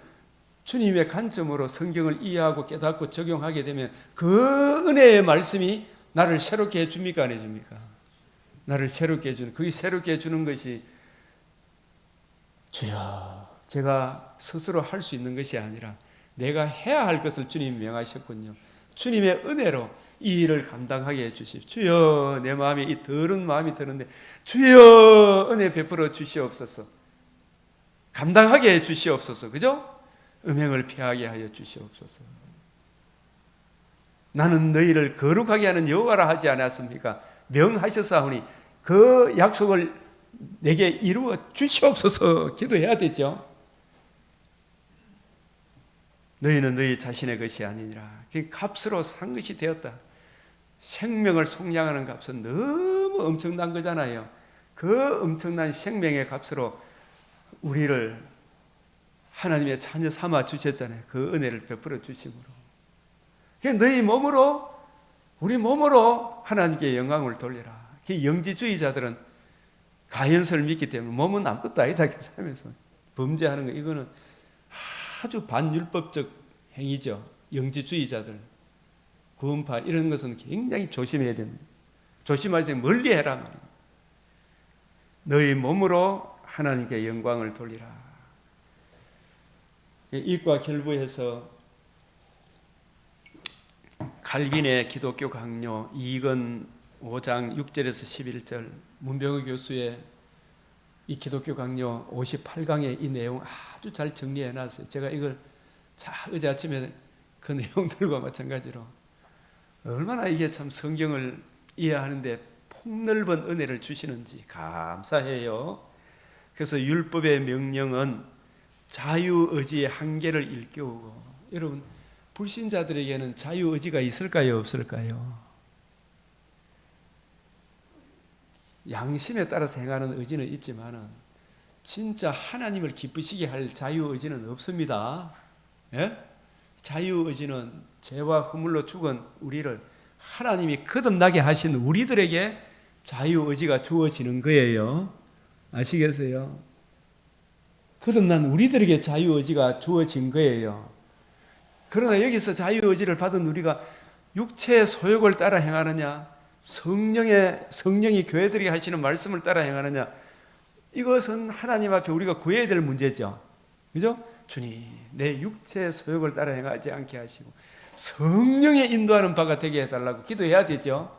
주님의 관점으로 성경을 이해하고 깨닫고 적용하게 되면 그 은혜의 말씀이 나를 새롭게 해줍니까 안 해줍니까? 나를 새롭게 해주는 그게 새롭게 해주는 것이 주여 제가 스스로 할 수 있는 것이 아니라 내가 해야 할 것을 주님이 명하셨군요. 주님의 은혜로 이 일을 감당하게 해주십시오. 주여 내 마음에 이 더러운 마음이 드는데 주여 은혜 베풀어 주시옵소서. 감당하게 해주시옵소서. 그죠? 음행을 피하게 하여 주시옵소서. 나는 너희를 거룩하게 하는 여호와라 하지 않았습니까? 명하셨사오니 그 약속을 내게 이루어 주시옵소서 기도해야 되죠. 너희는 너희 자신의 것이 아니니라. 그 값으로 산 것이 되었다. 생명을 속량하는 값은 너무 엄청난 거잖아요. 그 엄청난 생명의 값으로 우리를 하나님의 자녀 삼아 주셨잖아요. 그 은혜를 베풀어 주심으로. 너희 몸으로 우리 몸으로 하나님께 영광을 돌려라. 영지주의자들은 가연설을 믿기 때문에 몸은 아무것도 아니다 살면서 범죄하는 거 이거는 아주 반율법적 행위죠. 영지주의자들, 구원파 이런 것은 굉장히 조심해야 됩니다. 조심하지 멀리 해라 말입니다. 너희 몸으로 하나님께 영광을 돌리라. 이과 결부해서 칼빈의 기독교 강요 2권 5장 6절에서 11절, 문병호 교수의 이 기독교 강요 58강의 이 내용 아주 잘 정리해 놨어요. 제가 이걸 어제 아침에 그 내용들과 마찬가지로 얼마나 이게 참 성경을 이해하는데 폭넓은 은혜를 주시는지 감사해요. 그래서 율법의 명령은 자유의지의 한계를 일깨우고, 여러분 불신자들에게는 자유의지가 있을까요, 없을까요? 양심에 따라서 행하는 의지는 있지만 진짜 하나님을 기쁘시게 할 자유의지는 없습니다. 예? 자유의지는 죄와 허물로 죽은 우리를 하나님이 거듭나게 하신 우리들에게 자유의지가 주어지는 거예요. 아시겠어요? 거듭난 우리들에게 자유의지가 주어진 거예요. 그러나 여기서 자유의지를 받은 우리가 육체의 소욕을 따라 행하느냐, 성령이 교회들이 하시는 말씀을 따라 행하느냐, 이것은 하나님 앞에 우리가 구해야 될 문제죠. 그죠? 주님, 내 육체의 소욕을 따라 행하지 않게 하시고 성령의 인도하는 바가 되게 해달라고 기도해야 되죠.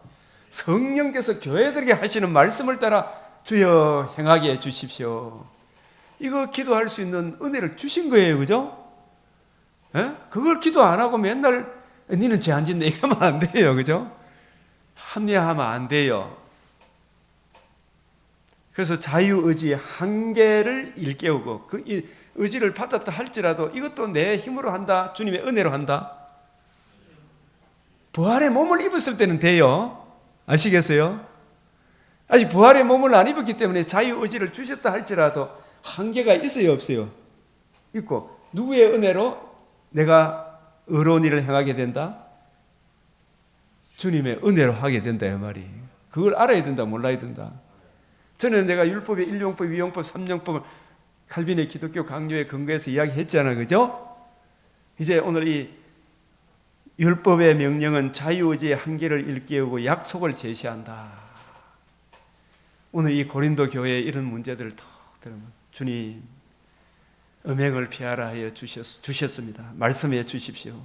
성령께서 교회들에게 하시는 말씀을 따라 주여 행하게 해주십시오. 이거 기도할 수 있는 은혜를 주신 거예요. 그죠? 예? 그걸 기도 안 하고 맨날 니는 죄 안 짓네 이러면 안 돼요. 그죠? 합리화하면 안 돼요. 그래서 자유의지의 한계를 일깨우고, 그 의지를 받았다 할지라도 이것도 내 힘으로 한다, 주님의 은혜로 한다. 부활의 몸을 입었을 때는 돼요. 아시겠어요? 아직 부활의 몸을 안 입었기 때문에 자유의지를 주셨다 할지라도 한계가 있어요, 없어요? 있고, 누구의 은혜로 내가 의로운 일을 행하게 된다? 주님의 은혜로 하게 된다, 이 말이. 그걸 알아야 된다, 몰라야 된다. 저는 내가 율법의 1용법, 2용법, 3용법을 칼빈의 기독교 강요에 근거해서 이야기했잖아요. 그죠? 이제 오늘 이 율법의 명령은 자유의지의 한계를 일깨우고 약속을 제시한다. 오늘 이 고린도 교회에 이런 문제들을 더 들으면 주님, 음행을 피하라 하여 주셨습니다. 말씀해 주십시오.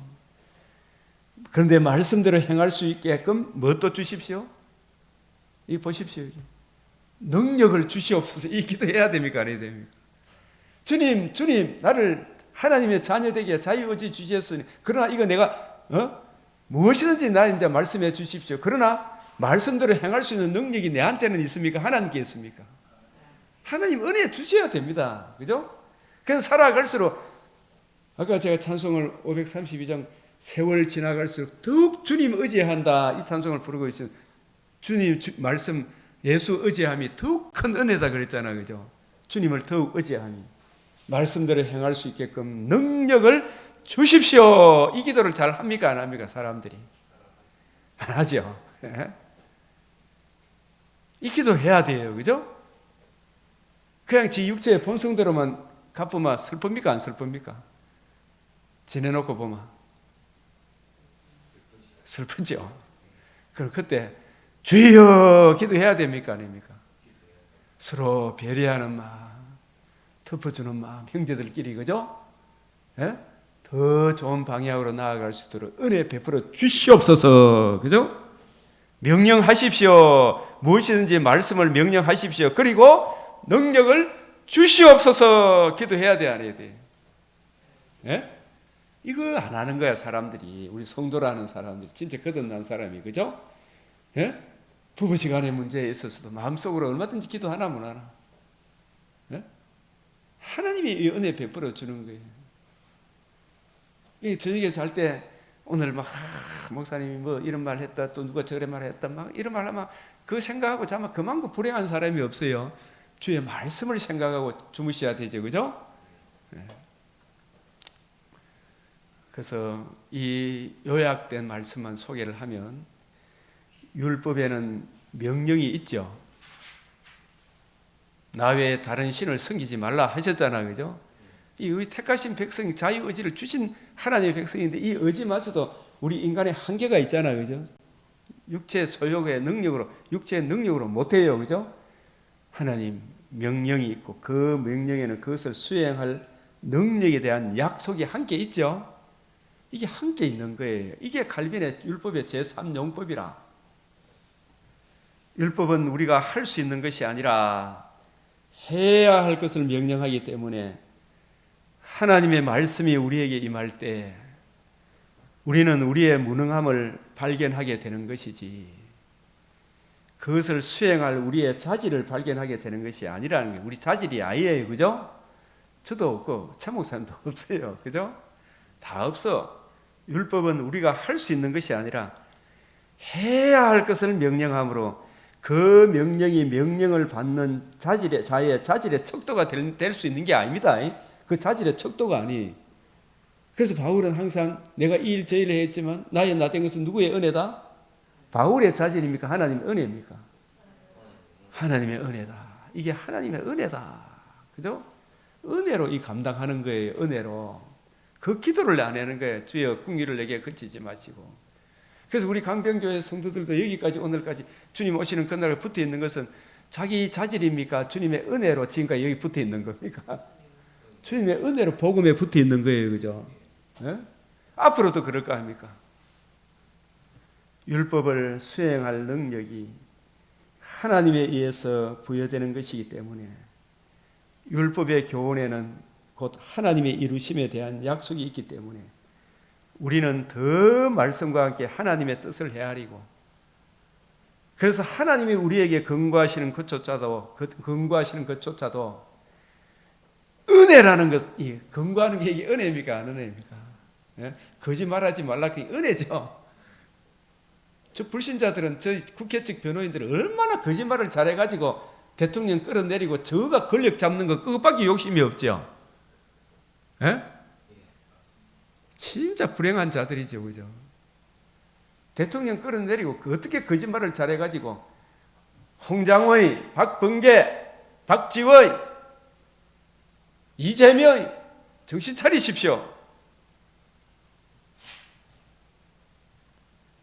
그런데 말씀대로 행할 수 있게끔 뭣도 주십시오? 이 보십시오. 여기. 능력을 주시옵소서. 이 기도해야 됩니까? 안 해야 됩니까? 주님, 나를 하나님의 자녀 되게 자유의지 주셨으니, 그러나 이거 내가 무엇이든지 나 이제 말씀해 주십시오. 그러나 말씀대로 행할 수 있는 능력이 내한테는 있습니까? 하나님께 있습니까? 하나님 은혜 주셔야 됩니다. 그죠? 그래서 살아갈수록, 아까 제가 찬송을 532장 세월 지나갈수록 더욱 주님 의지한다, 이 찬송을 부르고 있어요. 주님 말씀, 예수 의지함이 더욱 큰 은혜다 그랬잖아요. 그죠? 주님을 더욱 의지함이, 말씀대로 행할 수 있게끔 능력을 주십시오. 이 기도를 잘 합니까? 안 합니까? 사람들이 안 하죠. 이 기도 해야 돼요. 그죠? 그냥 지 육체의 본성대로만 갚으면 슬픕니까? 안 슬픕니까? 지내놓고 보면 슬프죠. 그럼 그때 주여 기도해야 됩니까? 아닙니까? 서로 배려하는 마음, 덮어주는 마음, 형제들끼리, 그죠? 예? 더 좋은 방향으로 나아갈 수 있도록 은혜 베풀어 주시옵소서. 그죠? 명령하십시오. 무엇이든지 말씀을 명령하십시오. 그리고 능력을 주시옵소서. 기도해야 돼, 안 해야 돼? 예? 이거 안 하는 거야, 사람들이. 우리 성도라는 사람들이. 진짜 거듭난 사람이, 그죠? 예? 부부시간의 문제에 있어서도 마음속으로 얼마든지 기도하나 못 하나? 예? 하나님이 이 은혜 베풀어 주는 거예요. 저녁에 잘 때 오늘 막 목사님이 뭐 이런 말 했다, 또 누가 저런 말 했다, 막 이런 말 하면 그 생각하고 자면 그만큼 불행한 사람이 없어요. 주의 말씀을 생각하고 주무셔야 되죠, 그죠? 네. 그래서 이 요약된 말씀만 소개를 하면, 율법에는 명령이 있죠. 나 외에 다른 신을 섬기지 말라 하셨잖아요, 그죠? 이 우리 택하신 백성이 자유의지를 주신 하나님의 백성인데 이 의지마저도 우리 인간의 한계가 있잖아요. 그죠? 육체의 소욕의 능력으로, 육체의 능력으로 못해요. 그죠? 하나님 명령이 있고 그 명령에는 그것을 수행할 능력에 대한 약속이 함께 있죠. 이게 함께 있는 거예요. 이게 칼빈의 율법의 제3용법이라. 율법은 우리가 할 수 있는 것이 아니라 해야 할 것을 명령하기 때문에 하나님의 말씀이 우리에게 임할 때 우리는 우리의 무능함을 발견하게 되는 것이지 그것을 수행할 우리의 자질을 발견하게 되는 것이 아니라는 게 우리 자질이 아니에요. 그죠? 저도 없고 최 목사님도 없어요. 그죠? 다 없어. 율법은 우리가 할 수 있는 것이 아니라 해야 할 것을 명령함으로 그 명령이 명령을 받는 자질의 척도가 될 수 있는 게 아닙니다. 그 자질의 척도가 아니. 그래서 바울은 항상 내가 이 일 저 일을 했지만 나의 나된 것은 누구의 은혜다? 바울의 자질입니까? 하나님의 은혜입니까? 하나님의 은혜다. 이게 하나님의 은혜다. 그죠? 은혜로 이 감당하는 거예요. 은혜로. 그 기도를 안 하는 거예요. 주여 궁리를 내게 그치지 마시고. 그래서 우리 강병교회 성도들도 여기까지 오늘까지 주님 오시는 그날에 붙어 있는 것은 자기 자질입니까? 주님의 은혜로 지금까지 여기 붙어 있는 겁니까? 주님의 은혜로 복음에 붙어 있는 거예요. 그죠? 네? 앞으로도 그럴 거 아닙니까? 율법을 수행할 능력이 하나님에 의해서 부여되는 것이기 때문에 율법의 교훈에는 곧 하나님의 이루심에 대한 약속이 있기 때문에 우리는 더 말씀과 함께 하나님의 뜻을 헤아리고 그래서 하나님이 우리에게 근거하시는 그조차도 은혜라는 것, 근거하는 게 이게 은혜입니까? 안 은혜입니까? 예? 거짓말하지 말라, 그게 은혜죠. 저 불신자들은, 저 국회 측 변호인들은 얼마나 거짓말을 잘해가지고 대통령 끌어내리고 저가 권력 잡는 거 그것밖에 욕심이 없죠. 예? 진짜 불행한 자들이죠, 그죠? 대통령 끌어내리고 어떻게 거짓말을 잘해가지고 홍장의, 박범계, 박지의, 이재명 정신 차리십시오.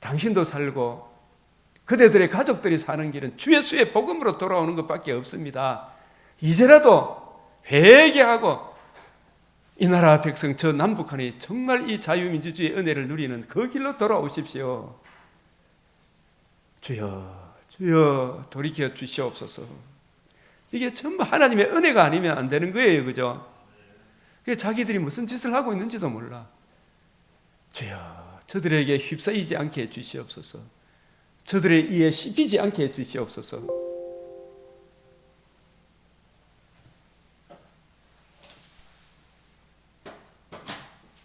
당신도 살고 그대들의 가족들이 사는 길은 주 예수의 복음으로 돌아오는 것밖에 없습니다. 이제라도 회개하고 이 나라 백성 저 남북한이 정말 이 자유민주주의의 은혜를 누리는 그 길로 돌아오십시오. 주여 주여 돌이켜 주시옵소서. 이게 전부 하나님의 은혜가 아니면 안 되는 거예요. 그죠? 자기들이 무슨 짓을 하고 있는지도 몰라. 주여 저들에게 휩싸이지 않게 해 주시옵소서. 저들의 이에 씹히지 않게 해 주시옵소서.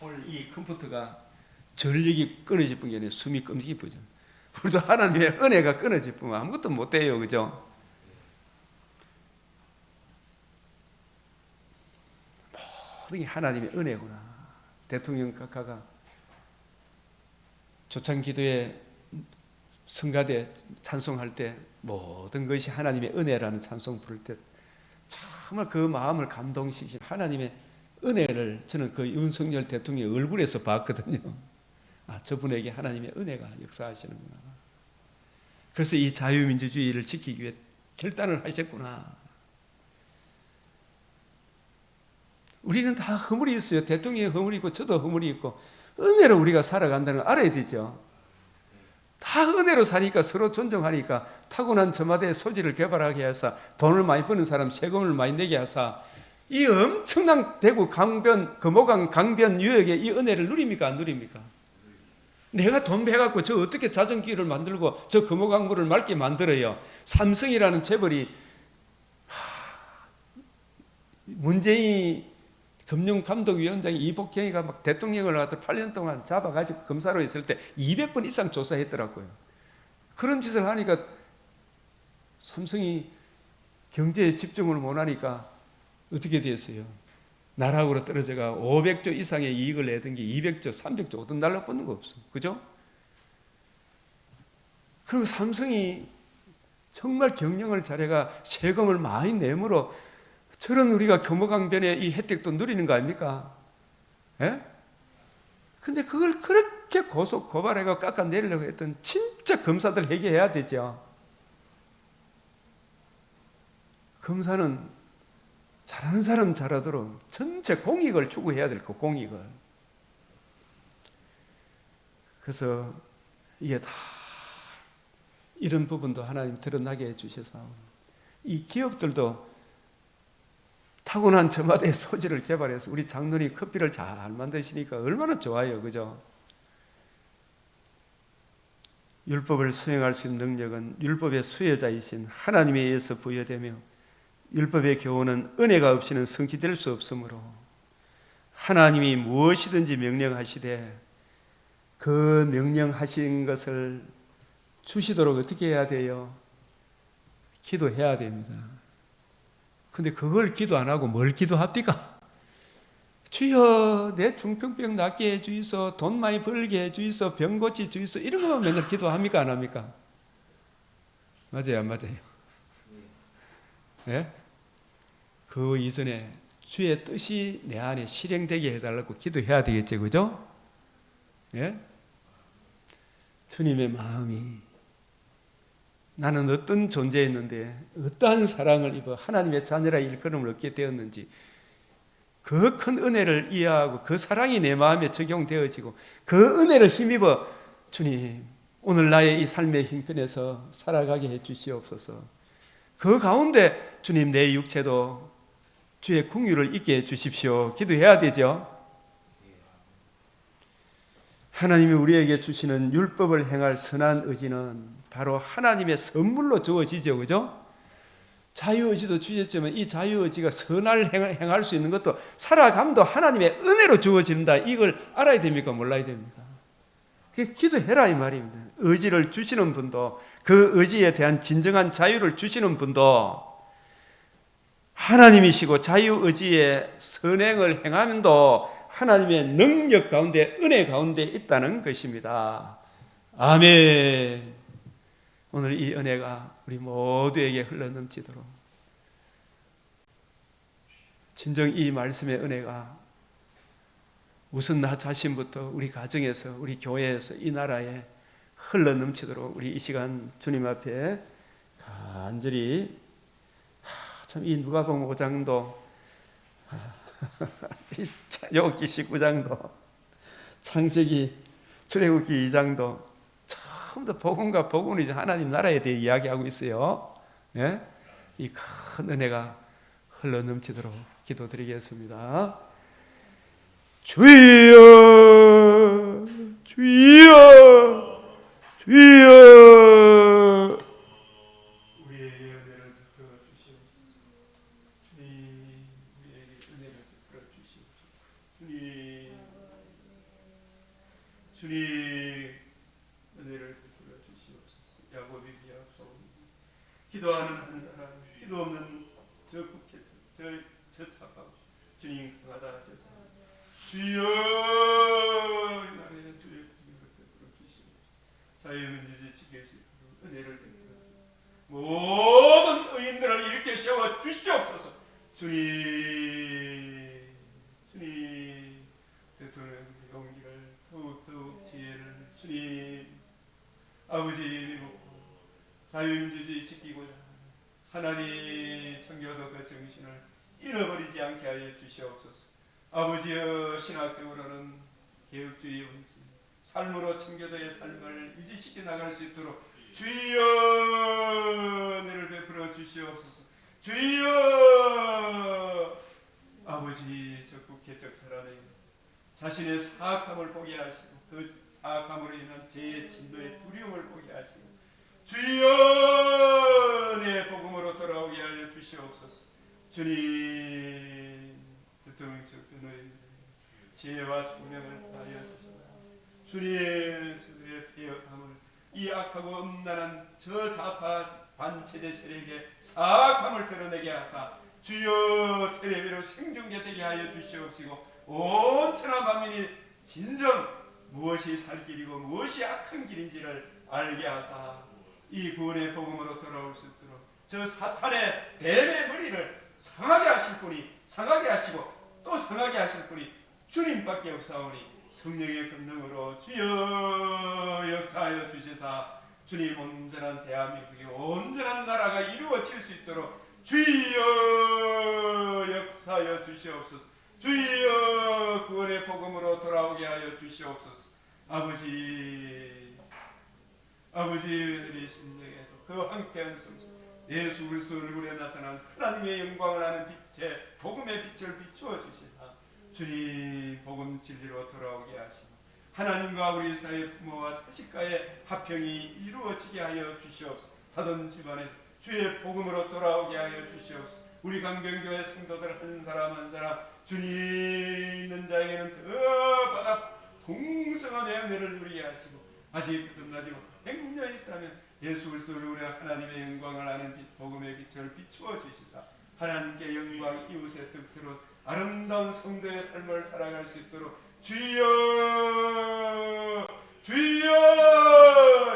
오늘 이 컴퓨터가 전력이 끊어질 뿐이 아니라 숨이 끊기기 뿐이죠. 우리도 하나님의 은혜가 끊어질 뿐만 아무것도 못 돼요. 그죠? 모든 게 하나님의 은혜구나. 대통령 각하가 조창기도에 성가대 찬송할 때 모든 것이 하나님의 은혜라는 찬송 부를 때 정말 그 마음을 감동시키신 하나님의 은혜를 저는 그 윤석열 대통령의 얼굴에서 봤거든요. 아, 저분에게 하나님의 은혜가 역사하시는구나. 그래서 이 자유민주주의를 지키기 위해 결단을 하셨구나. 우리는 다 허물이 있어요. 대통령이 허물이 있고 저도 허물이 있고 은혜로 우리가 살아간다는 걸 알아야 되죠. 다 은혜로 사니까 서로 존중하니까 타고난 저마다의 소질을 개발하게 해서 돈을 많이 버는 사람 세금을 많이 내게 해서 이 엄청난 대구 강변 금호강 강변 유역의 이 은혜를 누립니까? 안 누립니까? 내가 돈 배갖고 저 어떻게 자전기를 만들고 저 금호강물을 맑게 만들어요. 삼성이라는 재벌이 문재인 금융감독위원장이 이복경이가 막 대통령을 갖다 8년 동안 잡아가지고 검사로 있을 때 200번 이상 조사했더라고요. 그런 짓을 하니까 삼성이 경제에 집중을 못하니까 어떻게 됐어요? 나락으로 떨어져가 500조 이상의 이익을 내던 게 200조, 300조 어떤 날라붙는 거 없어. 그죠? 그리고 삼성이 정말 경영을 잘해가 세금을 많이 내므로 저런 우리가 교목강변의 이 혜택도 누리는 거 아닙니까? 예? 근데 그걸 그렇게 고발해가 깎아내리려고 했던 진짜 검사들 회개해야 되죠. 검사는 잘하는 사람 잘하도록 전체 공익을 추구해야 될 거, 공익을. 그래서 이게 다 이런 부분도 하나님 드러나게 해주셔서 이 기업들도 타고난 저마다의 소질을 개발해서 우리 장로님 커피를 잘 만드시니까 얼마나 좋아요, 그죠? 율법을 수행할 수 있는 능력은 율법의 수혜자이신 하나님에 의해서 부여되며 율법의 교훈은 은혜가 없이는 성취될 수 없으므로 하나님이 무엇이든지 명령하시되 그 명령하신 것을 주시도록 어떻게 해야 돼요? 기도해야 됩니다. 근데 그걸 기도 안 하고 뭘 기도합니까? 주여 내 중풍병 낫게 해주이소, 돈 많이 벌게 해주이소, 병 고치 주이소, 이런 것만 맨날 기도합니까? 안 합니까? 맞아요, 안 맞아요? 네? 그 이전에 주의 뜻이 내 안에 실행되게 해달라고 기도해야 되겠죠, 그죠? 예? 주님의 마음이 나는 어떤 존재였는데 어떠한 사랑을 입어 하나님의 자녀라 일컬음을 얻게 되었는지 그 큰 은혜를 이해하고 그 사랑이 내 마음에 적용되어지고 그 은혜를 힘입어 주님 오늘 나의 이 삶의 형편에서 살아가게 해 주시옵소서. 그 가운데 주님 내 육체도 주의 긍휼을 있게 해 주십시오. 기도해야 되죠. 하나님이 우리에게 주시는 율법을 행할 선한 의지는 바로 하나님의 선물로 주어지죠, 그죠? 자유의지도 주셨지만 이 자유의지가 선을 행할 수 있는 것도 살아감도 하나님의 은혜로 주어진다. 이걸 알아야 됩니까? 몰라야 됩니까? 기도해라 이 말입니다. 의지를 주시는 분도 그 의지에 대한 진정한 자유를 주시는 분도 하나님이시고 자유의지의 선행을 행함도 하나님의 능력 가운데 은혜 가운데 있다는 것입니다. 아멘. 오늘 이 은혜가 우리 모두에게 흘러넘치도록 진정 이 말씀의 은혜가 우선 나 자신부터 우리 가정에서 우리 교회에서 이 나라에 흘러넘치도록 우리 이 시간 주님 앞에 간절히 참 이 누가복음 5장도 욥기 19장도 창세기 출애굽기 2장도 처음부터 복음과 복음이죠. 하나님 나라에 대해 이야기하고 있어요. 예? 이 큰 은혜가 흘러넘치도록 기도드리겠습니다. 주여 주여 주여 우리의 은혜를 베풀어 주시옵소서. 주님 우리에게 은혜를 베풀어 주시옵소서. 주님 은혜를 베풀어 주시옵소서. 야곱이 비약소입니다. 기도하는 한 사람, 기도 없는 저 국회에서 저 타파고 주님 강하다 하셔서 주여 나라의 주의 은혜를 베풀어 주시옵소서. 자유민주주의 지킬 수 있도록 은혜를 베풀어 주시옵소서. 모든 의인들을 일으켜 세워 주시옵소서. 주님 대통령 용기를 더욱 지혜를 주님 아버지 믿고 자유민주주의 지키고자 하나님 청교도 그 정신을 잃어버리지 않게 하여 주시옵소서. 아버지여 신학적으로는 개혁주의 원칙 삶으로 청교도의 삶을 유지시켜 나갈 수 있도록 주여 은혜를 베풀어 주시옵소서. 주여 아버지 적국 개척 사람의 자신의 사악함을 보게 하시고 그 사악함으로 인한 죄의 진노의 두려움을 보게 하시고 주여 내 복음으로 돌아오게 하여 주시옵소서. 주님 대통령적 변호인 지혜와 총명을 하여 주시옵소서. 주님 저들의 폐역함을 이 악하고 음란한 저 좌파 반체제 세력의 사악함을 드러내게 하사 주여 텔레비로 생중계되게 하여 주시옵시고 온 천하 만민이 진정 무엇이 살 길이고 무엇이 악한 길인지를 알게 하사 이 구원의 복음으로 돌아올 수 있도록 저 사탄의 뱀의 머리를 상하게 하실 분이 상하게 하시고 또 상하게 하실 분이 주님밖에 없사오니 성령의 권능으로 주여 역사하여 주시사 주님 온전한 대한민국의 온전한 나라가 이루어질 수 있도록 주여 역사하여 주시옵소서. 주여 구원의 복음으로 돌아오게 하여 주시옵소서. 아버지 우리 심령에도 그 황폐한 성령 예수 그리스도 얼굴에 나타난 하나님의 영광을 아는 빛에 복음의 빛을 비추어 주시나 주님 복음 진리로 돌아오게 하시고 하나님과 우리 사이의 부모와 자식과의 화평이 이루어지게 하여 주시옵소서. 사돈 집안에 주의 복음으로 돌아오게 하여 주시옵소서. 우리 강변교회 성도들 한 사람 한 사람 주님 있는 자에게는 더 받아 풍성한 은혜를 누리게 하시고 아직 끝나지 못한 행렬이 있다면 예수 그리스도로 우리 하나님의 영광을 아는 빛 복음의 빛을 비추어 주시사 하나님께 영광 이웃의 득스러운 아름다운 성도의 삶을 살아갈 수 있도록 주여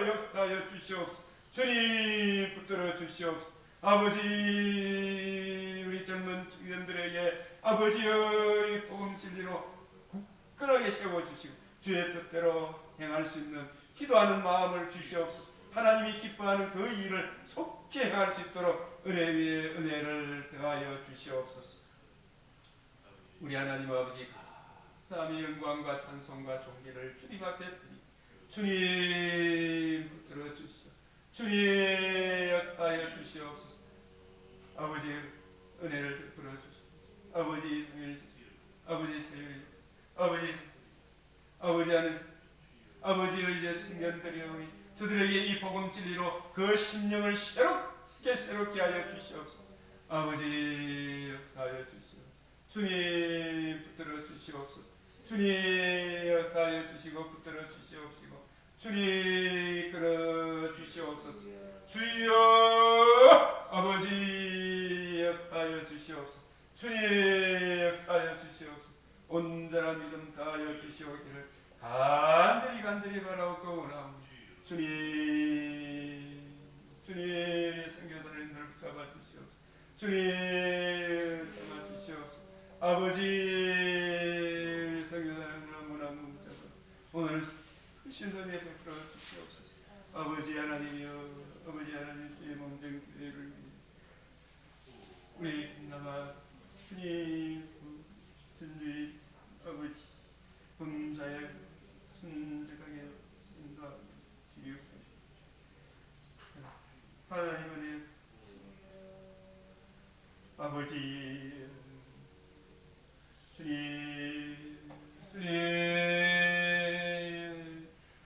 역사하여 주시옵소서. 주님 붙들어 주시옵소서. 아버지 우리 젊은 청년들에게 아버지의 복음 진리로 굳건하게 세워주시고 주의 뜻대로 행할 수 있는 기도하는 마음을 주시옵소서. 하나님이 기뻐하는 그 일을 속히 행할 수 있도록 은혜 위에 은혜를 더하여 주시옵소서. 우리 하나님 아버지 감사함의 영광과 찬송과 존귀를 주님 앞에 드리 주님 붙들어 주시오. 주님 역하여 주시옵소서. 아버지 은혜를 베풀어 주시오. 아버지 은혜를 주시오. 아버지 세율이 아버지 하늘 아버지의 이제 청년들이오니 저들에게 이 복음 진리로 그 심령을 새롭게 하여 주시옵소서. 아버지 역사하여 주시옵소서. 주님 붙들어 주시옵소서. 주님 역사하여 주시고 붙들어 주시옵시고 주님 끌어 주시옵소서. 주여 아버지 역사하여 주시옵소서. 주님 역사하여 주시옵소서. 온전한 믿음 다하여 주시오기를 간절히 바라옵고 원하옵니다. 주님 선교사님들 붙잡아 주시옵소서. 주님 붙잡아 주시옵소서. 아버지 선교사님들 문안 붙잡아 오늘 크신 은혜 베풀어 주시옵소서. 아버지 하나님이여 아버지 하나님 주의 몸된 교회를 우리 남아 주님 진주의 아버지 범사에 순직하게 인도하고 지유하시옵소서. 하나님의 아버지 주님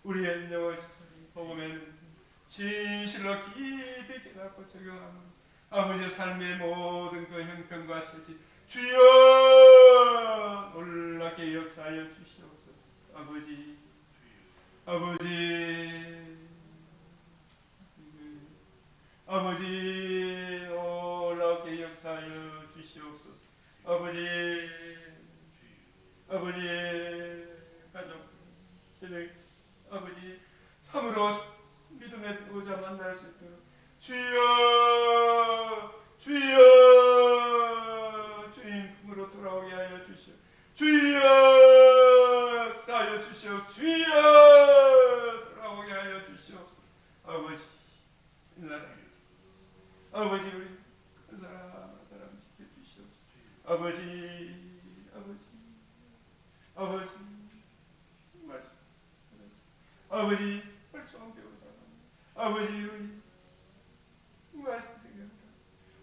우리의 영을 복음에는 진실로 깊이 깨닫고 적용하는 아버지의 삶의 모든 그 형편과 처지 주여 놀랍게 역사하여 주시옵소서. 아버지 놀랍게 역사하여 주시옵소서. 아버지 가족 세력 아버지 참으로 믿음의 보호자 만날 수 있도록 주님 품으로 돌아오게 하여 주시오. 주여 역사하여 주시오. 주여 돌아오게 하여 주시옵소서. 아버지 이 나라 아버지 우리 한 사람 한 사람 지켜주시옵소서. 아버지 벌초한 배우자 아버지 우리 말씀 생각합니다.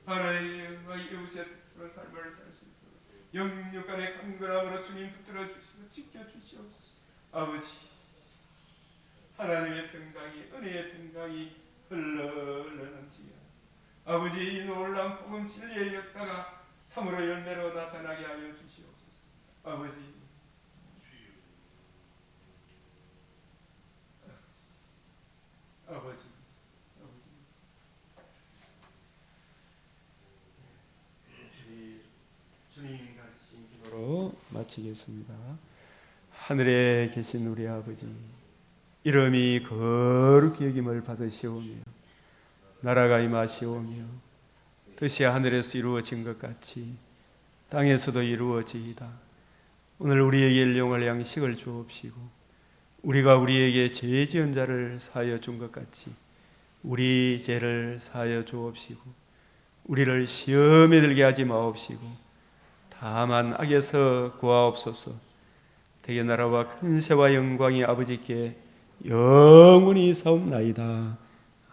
하나님과 이웃의 특별한 삶을 살 수 있도록 영육간의 강건함으로 주님 붙들어 주시고 지켜 주시옵소서. 아버지 하나님의 평강이 은혜의 평강이 흘러넘치게 아버지 이 놀라운 복음 진리의 역사가 참으로 열매로 나타나게 하여 주시옵소서. 아버지 주님 가르치신 기도로 마치겠습니다. 하늘에 계신 우리 아버지 이름이 거룩히 여김을 받으시오며 나라가 임하시오며 뜻이 하늘에서 이루어진 것 같이 땅에서도 이루어지이다. 오늘 우리에게 일용할 양식을 주옵시고 우리가 우리에게 죄 지은 자를 사하여 준 것 같이 우리 죄를 사하여 주옵시고 우리를 시험에 들게 하지 마옵시고 다만 악에서 구하옵소서. 대개 나라와 큰세와 영광이 아버지께 영원히 사옵나이다.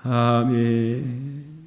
아멘.